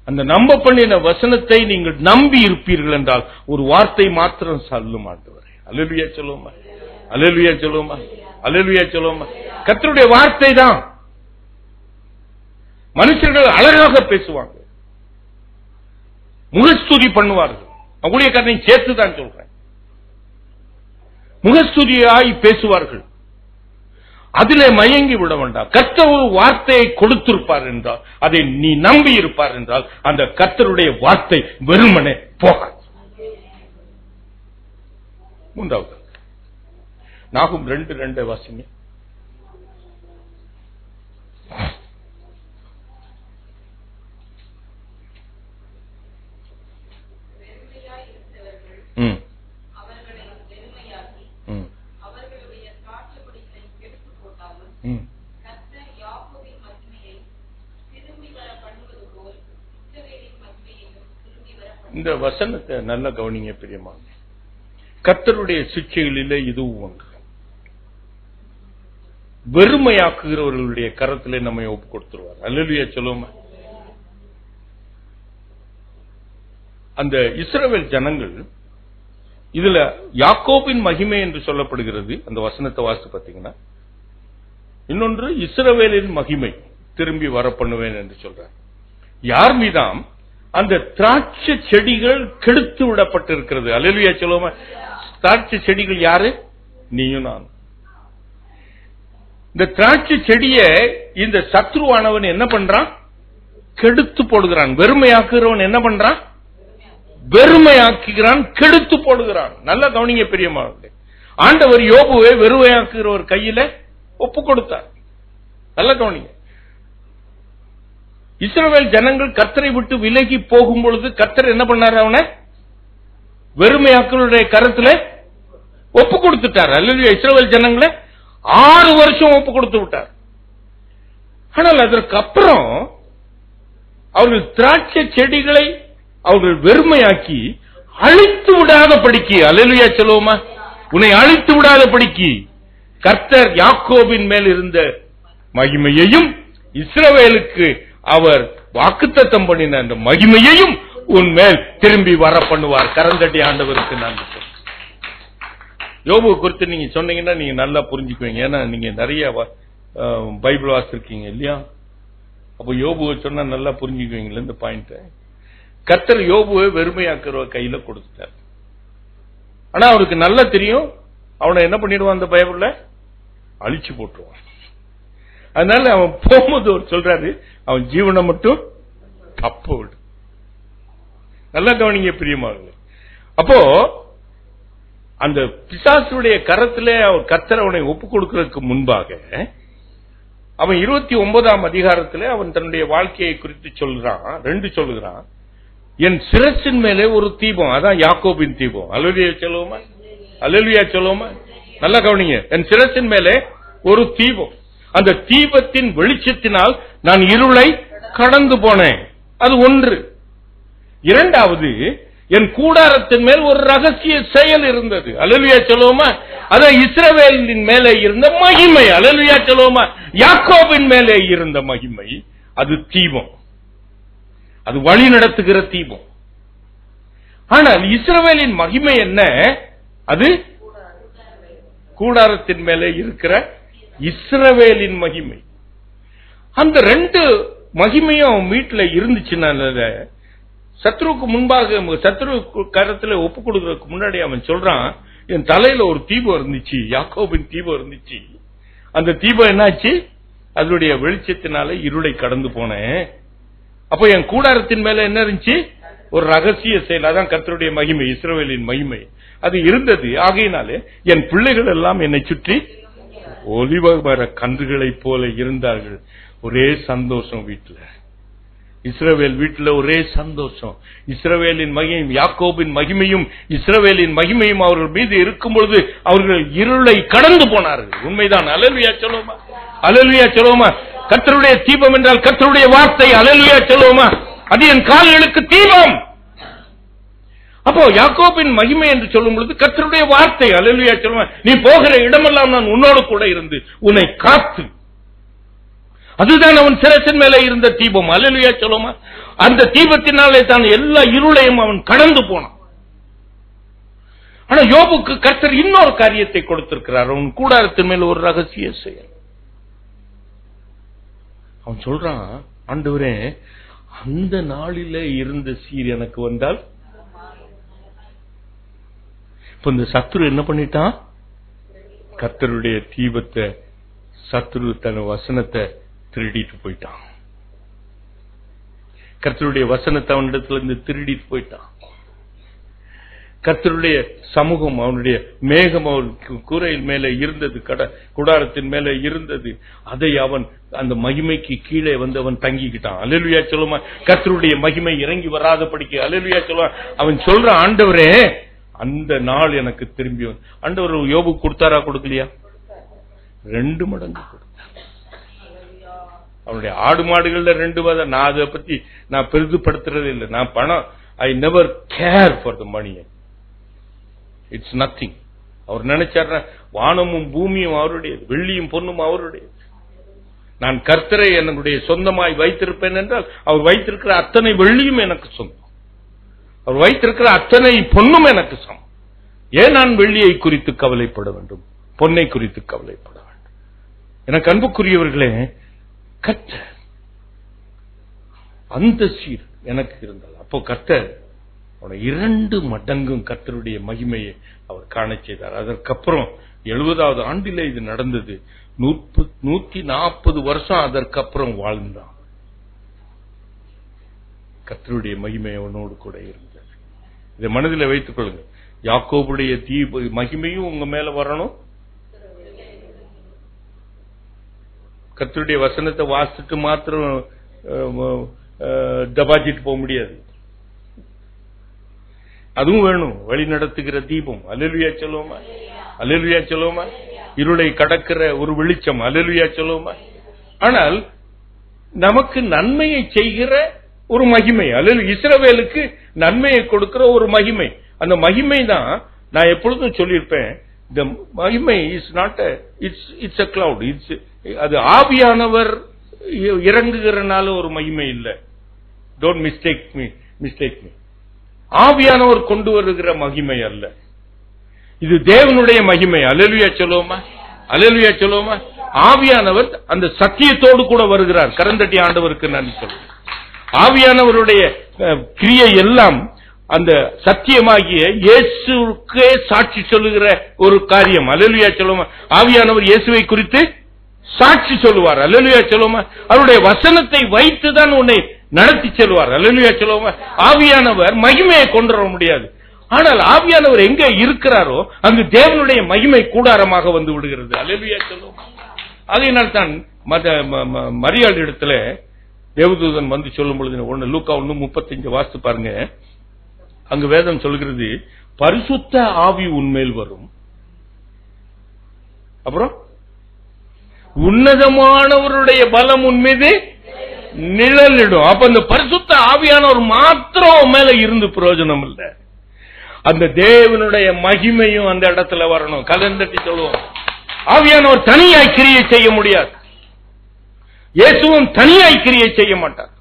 அந்த நம்ப பண்ணின வசனத்தை நீங்கள் நம்பி இருப்பீர்கள் என்றால் ஒரு வார்த்தை மாத்திரம் சொல்லும் ஆண்டவரே. அல்லேலூயா சொல்லுவோமா. அல்லேலூயா சொல்லுவோமா. அல்லேலூயா சொல்லுவோமா. கர்த்தருடைய வார்த்தை தான். மனுஷர்கள் அழகாக பேசுவாங்க, முகஸ்துதி பண்ணுவார்கள். ஊழியக்காரனை சேர்த்து தான் சொல்றேன். முகஸ்துதியாய் பேசுவார்கள். அதிலே மயங்கி விட வேண்டாம். கர்த்தர் ஒரு வார்த்தையை கொடுத்திருப்பார் என்றால், அதை நீ நம்பி இருப்பார் என்றால், அந்த கர்த்தருடைய வார்த்தை வெறுமனே போகாது. மூன்றாவது நாகும் 2:2 வாசிங்க. இந்த வசனத்தை நல்ல கவனிங்க பிரியமான. கர்த்தருடைய சிட்சைகளிலே இதுவும் ஒன்று. வெறுமையாக்குகிறவர்களுடைய கரத்திலே நம்மை ஒப்பு கொடுத்துருவார். அல்லேலூயா சொல்லுவோமா. அந்த இஸ்ரவேல் ஜனங்கள், இதுல யாக்கோபின் மகிமை என்று சொல்லப்படுகிறது. அந்த வசனத்தை வாசித்து பார்த்தீங்கன்னா, இன்னொன்று இஸ்ரவேலின் மகிமை திரும்பி வர பண்ணுவேன் என்று சொல்றார். யார் மீதாம் அந்த திராட்சை செடிகள் கெடுத்து விடப்பட்டிருக்கிறது. அல்லேலூயா சொல்லுவோமா. திராட்சை செடிகள் யாரு? நீயும் நான். இந்த திராட்சை செடியை இந்த சத்ருவானவன் என்ன பண்றான்? கெடுத்து போடுகிறான். வெறுமையாக்குகிறவன் என்ன பண்றான்? வெறுமையாக்குகிறான், கெடுத்து போடுகிறான். நல்லா கவனிங்க பெரியம்மாவே. ஆண்டவர் யோபுவை வெறுமையாக்குகிற ஒரு கையில ஒப்பு கொடுத்தார். நல்லா கவனிங்க. இஸ்ரவேல் ஜனங்கள் கர்த்தரை விட்டு விலகி போகும் பொழுது கர்த்தர் என்ன பண்ணார்? அவனை வெறுமையாக்களுடைய கரத்துல ஒப்பு கொடுத்துட்டார். அல்லது இஸ்ரவேல் ஜனங்களை 6 வருஷம் ஒப்பு கொடுத்து விட்டார். ஆனால் அதற்கு அப்புறம் அவர்கள் திராட்சை செடிகளை அவர்கள் வெறுமையாக்கி அழித்து விடாத படிக்கு. அல்லேலூயா சொல்லுவோமா. உன்னை அழித்து விடாத படிக்கு கர்த்தர் யாக்கோபின் மேல் இருந்த மகிமையையும் இஸ்ரவேலுக்கு அவர் வாக்குத்தத்தம் பண்ணின அந்த மகிமையையும் உன் மேல் திரும்பி வர பண்ணுவார். கரந்தட்டி ஆண்டவருக்கு நன்றி. யோபு குறித்து நீங்க சொன்னீங்கன்னா நீங்க நல்லா புரிஞ்சுக்குவீங்க. ஏன்னா நீங்க நிறைய பைபிள் வாசிருக்கீங்க இல்லையா. அப்ப யோபுவை சொன்னா நல்லா புரிஞ்சுக்குவீங்களா இந்த பாயிண்ட். கர்த்தர் யோபுவை வெறுமையாக்குற கையில கொடுத்துட்டார். ஆனா அவருக்கு நல்லா தெரியும் அவனை என்ன பண்ணிடுவான், அந்த பைபிள்ல அழிச்சு போட்டுருவான். அதனால அவன் போகும்போது சொல்றாரு, அவன் ஜீவனை மட்டும் தப்ப விடு. நல்லா கவனிங்க பிரியமானவர்களே. அப்போ அந்த பிசாசுடைய கரத்திலே அவர் கர்த்தர் அவனை ஒப்பு கொடுக்கிறதுக்கு முன்பாக அவன் 29ஆம் அதிகாரத்திலே அவன் தன்னுடைய வாழ்க்கையை குறித்து சொல்றான். 2 சொல்லுகிறான். என் சிரசின் மேலே ஒரு தீபம், அதான் யாக்கோபின் தீபம். அல்லேலூயா சொல்லுவோமா? அல்லேலூயா சொல்லுவோமா? நல்லா கவனிங்க. என் சிரசின் மேலே ஒரு தீபம், அந்த தீபத்தின் வெளிச்சத்தினால் நான் இருளை கடந்து போனேன். அது ஒன்று. இரண்டாவது, என் கூடாரத்தின் மேல் ஒரு ரகசிய செயல் இருந்தது. அல்லேலூயா சொல்லுவோமா? அதான் இஸ்ரவேலின் மேலே இருந்த மகிமை. அல்லேலூயா சொல்லுவோமா? யாக்கோபின் மேலே இருந்த மகிமை, அது தீபம், அது வழி நடத்துகிற தீபம். ஆனால் இஸ்ரவேலின் மகிமை என்ன? அது கூடாரத்தின் மேலே இருக்கிற இஸ்ரவேலின் மகிமை. அந்த ரெண்டு மகிமையும் அவன் வீட்டில் இருந்துச்சுனால சத்ருக்கு முன்பாக, சத்ரு கரத்துல ஒப்பு கொடுக்கறதுக்கு முன்னாடி அவன் சொல்றான், என் தலையில ஒரு தீபம் இருந்துச்சு, யாக்கோபின் தீபம் இருந்துச்சு. அந்த தீபம் என்னாச்சு? அதனுடைய வெளிச்சத்தினால இருளை கடந்து போனேன். அப்ப என் கூடாரத்தின் மேல என்ன இருந்துச்சு? ஒரு ரகசிய செயல், அதான் கர்த்தருடைய மகிமை, இஸ்ரவேலின் மகிமை அது இருந்தது. ஆகையினாலே என் பிள்ளைகள் எல்லாம் என்னை சுற்றி ஒலிவ மர கன்றுகளைப் போல இருந்தார்கள். ஒரே சந்தோஷம் வீட்டுல, இஸ்ரவேல் வீட்டுல ஒரே சந்தோஷம். இஸ்ரவேலின் மகிமையும் யாக்கோபின் மகிமையும் இஸ்ரவேலின் மகிமையும் அவர்கள் மீது இருக்கும் பொழுது அவர்கள் இருளை கடந்து போனார்கள். உண்மைதான். அல்லேலூயா சொல்லுவோமா? அல்லேலூயா சொல்லுவோமா? கர்த்தருடைய தீபம் என்றால் கர்த்தருடைய வார்த்தை. அல்லேலூயா சொல்லுவோமா? அது என் கால்களுக்கு தீபம். அப்போ யாக்கோபின் மகிமை என்று சொல்லும் பொழுது கர்த்தருடைய வார்த்தை. அல்லேலூயா சொல்லுவோமா? நீ போகிற இடமெல்லாம் நான் உன்னோடு கூட இருந்து உன்னை காத்து, அதுதான் அவன் சிரசின் மேலே இருந்த தீபம். அல்லேலூயா சொல்லுவோமா? அந்த தீபத்தினாலே தான் எல்லா இருளையும் அவன் கடந்து போனான். ஆனா யோபுக்கு கர்த்தர் இன்னொரு காரியத்தை கொடுத்திருக்கிறார். அவன் கூடாரத்தின் மேல் ஒரு ரகசிய செயல். அவன் சொல்றான், ஆண்டவரே, அந்த நாளிலே இருந்த சீர் எனக்கு வந்தால். இப்ப இந்த சத்ரு என்ன பண்ணிட்டான்? கர்த்தருடைய தீபத்தை, சத்ரு தன் வசனத்தை திருடிட்டு போயிட்டான். கர்த்தருடைய வசனத்தை அவனிடத்துல இருந்து திருடிட்டு போயிட்டான். கர்த்தருடைய சமூகம், அவனுடைய மேகம் அவன் கூரையின் மேலே இருந்தது, கூடாரத்தின் மேலே இருந்தது. அதை அவன் அந்த மகிமைக்கு கீழே வந்து அவன் தங்கிக்கிட்டான். அல்லேலூயா சொல்லுமா? கர்த்தருடைய மகிமை இறங்கி வராதபடிக்கு. அல்லேலூயா சொல்லுவான். அவன் சொல்ற, ஆண்டவரே, அந்த நாள் எனக்கு திரும்பி வந்து. ஆண்டவர் யோபு கொடுத்தாரா? கொடுக்கலையா? 2 மடங்கு கொடுத்தார். அவனுடைய ஆடு மாடுகள்ல 2 வதை. நான் அதை பத்தி நான் பெரிதுபடுத்துறதே இல்லை. நான் பணம், I never care for the money. It's nothing. அவர் நினைச்சார், வானமும் பூமியும் அவருடையது, வெள்ளியும் பொன்னும் அவருடையது. நான் கர்த்தரை என்னுடைய சொந்தமாய் வைத்திருப்பேன் என்றால் அவர் வைத்திருக்கிற அத்தனை வெள்ளியும் எனக்கு சொந்தம், அவர் வைத்திருக்கிற அத்தனை பொன்னும் எனக்கு சமம். ஏன் நான் வெள்ளியை குறித்து கவலைப்பட வேண்டும், பொன்னை குறித்து கவலைப்பட வேண்டும்? எனக்கு அன்புக்குரியவர்களே, கர்த்தர் அந்த சீர் எனக்கு இருந்தால், அப்போ கர்த்தர் 2 மடங்கும் கர்த்தருடைய மகிமையை அவர் காண செய்தார். அதற்கப்புறம் 70வது ஆண்டிலே இது நடந்தது. 140 வருஷம் அதற்கப்புறம் வாழ்ந்தான். கர்த்தருடைய மகிமை அவனோடு கூட இருந்தது. இதை மனதில் வைத்துக் கொள்ளுங்க. யாக்கோபுடைய மகிமையும் உங்க மேல வரணும். கர்த்தருடைய வசனத்தை வாசிட்டு மாத்திரம் டெபாசிட் போக முடியாது. அதுவும் வேணும், வழி நடத்துகிற தீபம். அல்லேலூயா சொல்லுவோமா? அல்லேலூயா சொல்லுவோமா? இருளை கடக்கிற ஒரு வெளிச்சம். அல்லேலூயா சொல்லுவோமா? ஆனால் நமக்கு நன்மையை செய்கிற ஒரு மகிமை. அல்லேலூயா. இஸ்ரவேலுக்கு நன்மையை கொடுக்கிற ஒரு மகிமை. அந்த மகிமை தான் நான் எப்பொழுதும் சொல்லியிருப்பேன். இந்த மகிமை is not it's a cloud. அது ஆவியானவர் இறங்குகிறனால ஒரு மகிமை இல்லை. Don't mistake me. ஆவியானவர் கொண்டு வருகிற மகிமை அல்ல, இது தேவனுடைய மகிமை. அல்லேலூயா சொல்லுவோமா? அல்லேலூயா சொல்லுவோமா? ஆவியானவர் அந்த சத்தியத்தோடு கூட வருகிறார். கரந்தட்டி ஆண்டவருக்கு நன்றி சொல்லுவோம். ஆவியானவருடைய கிரியை எல்லாம் அந்த சத்தியமாகிய இயேசுக்கே சாட்சி சொல்லுகிற ஒரு காரியம். அல்லேலூயா சொல்லுவோமா? ஆவியானவர் இயேசுவை குறித்து சாட்சி சொல்லுவார். அல்லேலூயா சொல்லுவோமா? அவருடைய வசனத்தை வைத்துதான் உன்னை நடத்தி செல்வார். அல்லேலூயா சொல்லுவோமா? ஆவியானவர் மகிமையை கொண்டு வர முடியாது. ஆனால் ஆவியானவர் எங்க இருக்கிறாரோ அங்கு தேவனுடைய மகிமை கூடாரமாக வந்து விடுகிறது. அல்லேலூயா சொல்லுவோமா? அதனால் தான் மரியாள் இடத்துல தேவதூதன் வந்து சொல்லும் பொழுது ஒண்ணு லூக்கா 1:35 வாசித்து பாருங்க. அங்கு வேதம் சொல்கிறது, பரிசுத்த ஆவி உன்மேல் வரும், அப்புறம் உன்னதமானவருடைய பலம் உன்மீது நிழலிடும். அப்ப அந்த பரிசுத்த ஆவியானவர் மாத்திரம் மேல இருந்து பிரயோஜனம் இல்லை, அந்த தேவனுடைய மகிமையும் அந்த இடத்துல வரணும். கலந்தட்டி சொல்லுவோம், ஆவியானவர் தனியாய் கிரியை செய்ய முடியாது, இயேசுவும் தனியாய் கிரியை செய்ய மாட்டார்,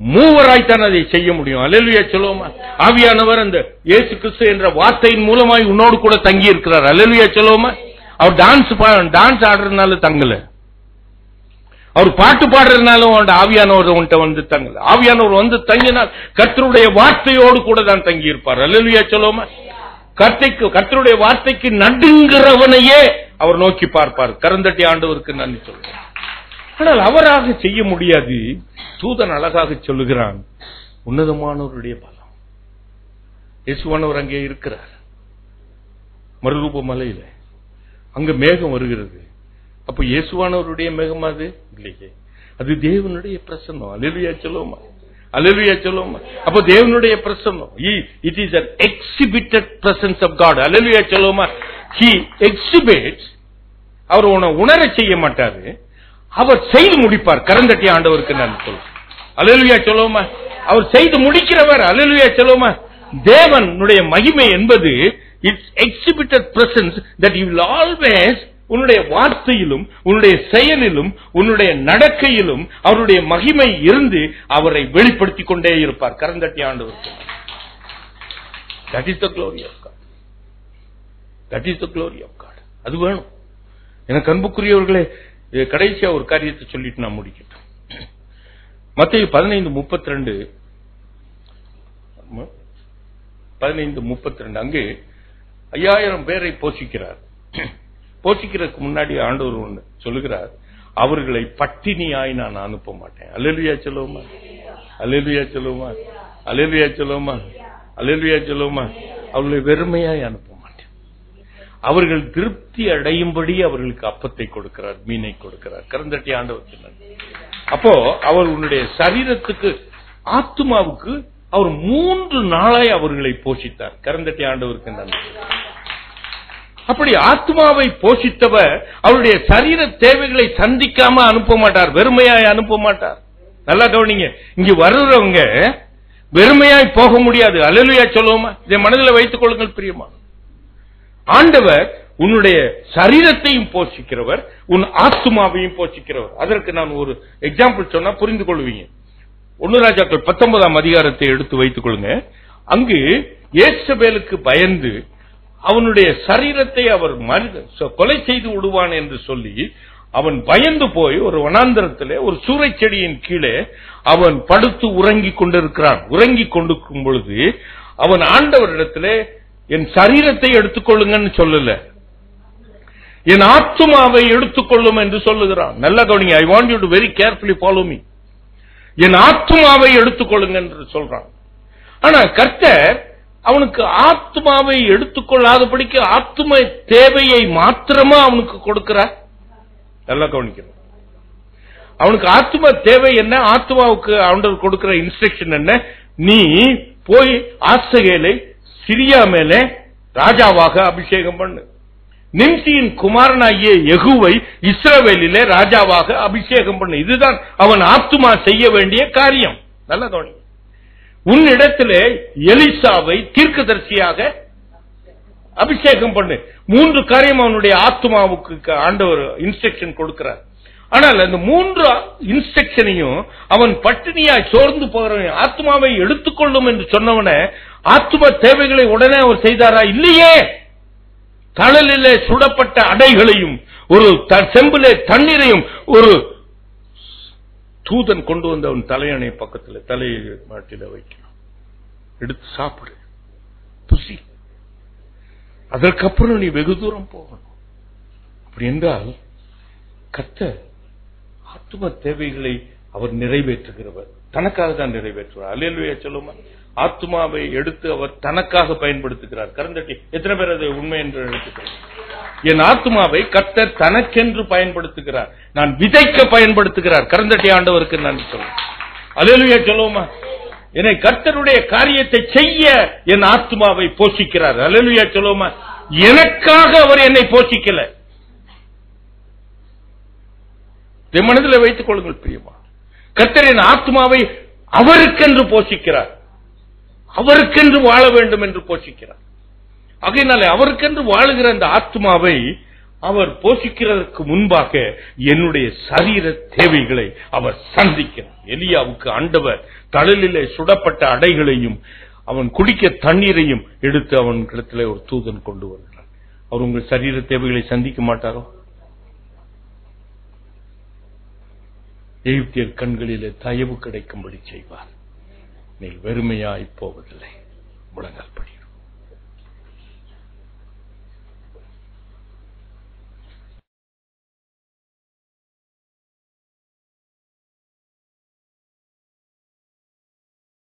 மூவராய்த்தான் அதை செய்ய முடியும். அல்லேலூயா சொல்லுவோமா? ஆவியானவர் அந்த இயேசு கிறிஸ்து என்ற வார்த்தையின் மூலமாய் உன்னோடு கூட தங்கி இருக்கிறார். அல்லேலூயா சொல்லுவோமா? அவர் டான்ஸ் ஆடுறதுனால தங்கல, அவர் பாட்டு பாடுறதுனாலும் ஆவியானவர் உன்கிட்ட வந்து தங்கல. ஆவியானவர் வந்து தங்கினால் கர்த்தருடைய வார்த்தையோடு கூட தான் தங்கி இருப்பார். அல்லேலூயா சொல்லுவோமா? கர்த்தருடைய வார்த்தைக்கு நடுங்கிறவனையே அவர் நோக்கி பார்ப்பார். கரந்தட்டி ஆண்டவருக்கு நன்றி சொல்லுவார். ஆனால் அவராக செய்ய முடியாது. தூதன் அழகாக சொல்லுகிறான், உன்னதமானவருடைய பலம். இயேசுவானவர் அங்கே இருக்கிறார் மறுரூப மலையில, அங்க மேகம் வருகிறது. அப்ப இயேசுவானவருடைய மேகம் அது இல்லையே, அது தேவனுடைய பிரசன்னம். அல்லேலூயா சொல்லுவோமா? அல்லேலூயா சொல்லுவோமா? அப்ப தேவனுடைய பிரசன்னம், it is an exhibited presence of God. அல்லேலூயா சொல்லுவோமா? he exhibits. அவர் உணர செய்ய மாட்டாரு, அவர் செய்து முடிப்பார். கரந்தட்டி ஆண்டவருக்கு நான் சொல்லுவேன். அல்லேலூயா சொல்லுவோமா? அவர் செய்து முடிக்கிறவர். அல்லேலூயா சொல்லுவோமா? தேவனுடைய மகிமை என்பது its exhibited presence that you will always, உன்னுடைய வார்த்தையிலும் உன்னுடைய செயலிலும் உன்னுடைய நடக்கையிலும் அவருடைய மகிமை இருந்து அவரை வெளிப்படுத்திக் கொண்டே இருப்பார். கரந்தட்டி ஆண்டவருக்கு. That is the glory of God. That is the glory of God. அது வேணும். எனக்கு அன்புக்குரியவர்களே, கடைசியா ஒரு காரியத்தை சொல்லிட்டு நான் முடிக்கட்டும். மத்தேயு 15:32 அங்கே 5000 பேரை போஷிக்கிறார். போஷிக்கிறதுக்கு முன்னாடி ஆண்டவர் ஒன்று சொல்லுகிறார், அவர்களை பட்டினியாய் நான் அனுப்ப மாட்டேன். அல்லேலூயா சொல்லுவோமா? அல்லேலூயா சொல்லுவோமா? அல்லேலூயா சொல்லுவோமா? அல்லேலூயா சொல்லுவோமா? அவர்களை வெறுமையாய் அனுப்ப மாட்டேன். அவர்கள் திருப்தி அடையும்படி அவர்களுக்கு அப்பத்தை கொடுக்கிறார், மீனை கொடுக்கிறார். கரந்தட்டி ஆண்டவர். அப்போ அவர் உன்னுடைய சரீரத்துக்கு, ஆத்துமாவுக்கு அவர் 3 நாளாய் அவர்களை போஷித்தார். கரந்தட்டி ஆண்டவருக்கு நன்றி. அப்படி ஆத்மாவை போஷித்தவர் அவருடைய சரீர தேவைகளை சந்திக்காம அனுப்ப மாட்டார், வெறுமையாய் அனுப்ப மாட்டார். நல்லா கவனிங்க, இங்க வருறவங்க வெறுமையாய் போக முடியாது. அல்லேலூயா சொல்லுவோமா? இதை மனதில் வைத்துக் கொள்ளுங்கள் பிரியமா. ஆண்டவர் உன்னுடைய சரீரத்தையும் போஷிக்கிறவர், உன் ஆத்மாவையும் போஷிக்கிறவர். அதற்கு நான் ஒரு எக்ஸாம்பிள் சொன்னா புரிந்து கொள்வீங்க. 1 ராஜாக்கள் 19ஆம் அதிகாரத்தை எடுத்து வைத்துக் கொள்ளுங்க. அங்கு யேசபேலுக்கு பயந்து அவனுடைய சரீரத்தை அவர் கொலை செய்து விடுவான் என்று சொல்லி அவன் பயந்து போய் ஒரு வனாந்தரத்திலே ஒரு சூறை செடியின் கீழே அவன் படுத்து உறங்கிக் கொண்டிருக்கிறான். உறங்கிக் கொண்டிருக்கும் பொழுது அவன் ஆண்டவரிடத்திலே, என் சரீரத்தை எடுத்துக்கொள்ளுங்கன்னு சொல்லல, என் ஆத்துமாவை எடுத்துக்கொள்ளும் என்று சொல்லுகிறான். நல்லா கவனிங்க. I want you to very carefully follow me. என் ஆத்துமாவை எடுத்துக்கொள்ளுங்க என்று சொல்றான். ஆனா கர்த்தர் அவனுக்கு ஆத்மாவை எடுத்துக்கொள்ளாதபடிக்கு ஆத்ம தேவையை மாத்திரமா அவனுக்கு கொடுக்கிறார். நல்லா கவனிக்கணும். அவனுக்கு ஆத்ம தேவை என்ன? ஆத்மாவுக்கு ஆண்டவர் கொடுக்கிற இன்ஸ்ட்ரக்ஷன் என்ன? நீ போய் ஆசகேலை சிரியா மேலே ராஜாவாக அபிஷேகம் பண்ணு, நிம்சியின் குமாரனாகிய யெகூவை இஸ்ரவேலிலே ராஜாவாக அபிஷேகம் பண்ணு. இதுதான் அவன் ஆத்மா செய்ய வேண்டிய காரியம். நல்லா கவனி. உன்னிடத்திலே எலிசாவை தீர்க்கதரிசியாக அபிஷேகம் பண்ணு. 3 காரியம் அவனுடைய ஆத்மாவுக்கு ஆண்டவர் இன்ஸ்ட்ரக்ஷன் கொடுக்கிறார். ஆனால் அந்த 3 இன்ஸ்ட்ரக்ஷனையும் அவன் பட்டினியாய் சோர்ந்து போகிறவன் ஆத்மாவை எடுத்துக்கொள்ளும் என்று சொன்னவன ஆத்ம தேவைகளை உடனே அவர் செய்தாரா? இல்லையே. தழலிலே சுடப்பட்ட அடைகளையும் ஒரு செம்பிலே தண்ணீரையும் ஒரு தூதன் கொண்டு வந்து அவன் தலையணை பக்கத்தில் தலையை மாட்டில வைக்கணும், எடுத்து சாப்பிடு, புசி, அதற்கப்புறம் நீ வெகு தூரம் போகணும். அப்படி என்றால் கர்த்தர் ஆத்ம தேவைகளை அவர் நிறைவேற்றுகிறவர், தனக்காக தான் நிறைவேற்றுவார். அல்லேலூயா சொல்லுமா? ஆத்மாவை எடுத்து அவர் தனக்காக பயன்படுத்துகிறார். கரந்தட்டி எத்தனை பேர் அது உண்மை என்று எடுத்துக்கிறார்? என் ஆத்துமாவை கர்த்தர் தனக்கென்று பயன்படுத்துகிறார். நான் விதைக்க பயன்படுத்துகிறார். கரந்தட்டி ஆண்டவருக்கு நன்றி சொல்லுங்க. அல்லேலூயா சொல்லுவோமா? என்னை கர்த்தருடைய காரியத்தை செய்ய என் ஆத்துமாவை போஷிக்கிறார். அல்லேலூயா சொல்லுவோமா? எனக்காக அவர் என்னை போஷிக்கல. மனதில் வைத்துக் கொள்ளுங்கள் பிரியமா. கர்த்தர் என் ஆத்துமாவை அவருக்கென்று போஷிக்கிறார். அவருக்கென்று வாழ வேண்டும் என்று போஷிக்கிறார். ஆகையினாலே அவருக்கென்று வாழுகிற அந்த ஆத்மாவை அவர் போஷிக்கிறதற்கு முன்பாக என்னுடைய சரீர தேவைகளை அவர் சந்திக்கிறார். எலியாவுக்கு ஆண்டவர் தழலிலே சுடப்பட்ட அடைகளையும் அவன் குடிக்க தண்ணீரையும் எடுத்து அவன் இடத்துல ஒரு தூதன் கொண்டு வருகிறார். அவர் உங்கள் சரீர தேவைகளை சந்திக்க மாட்டாரோ? எகிப்தியர் கண்களிலே தயவு கிடைக்கும்படி செய்வார். நீ வெறுமையாய் போவதில்லை. முழங்கால் படி.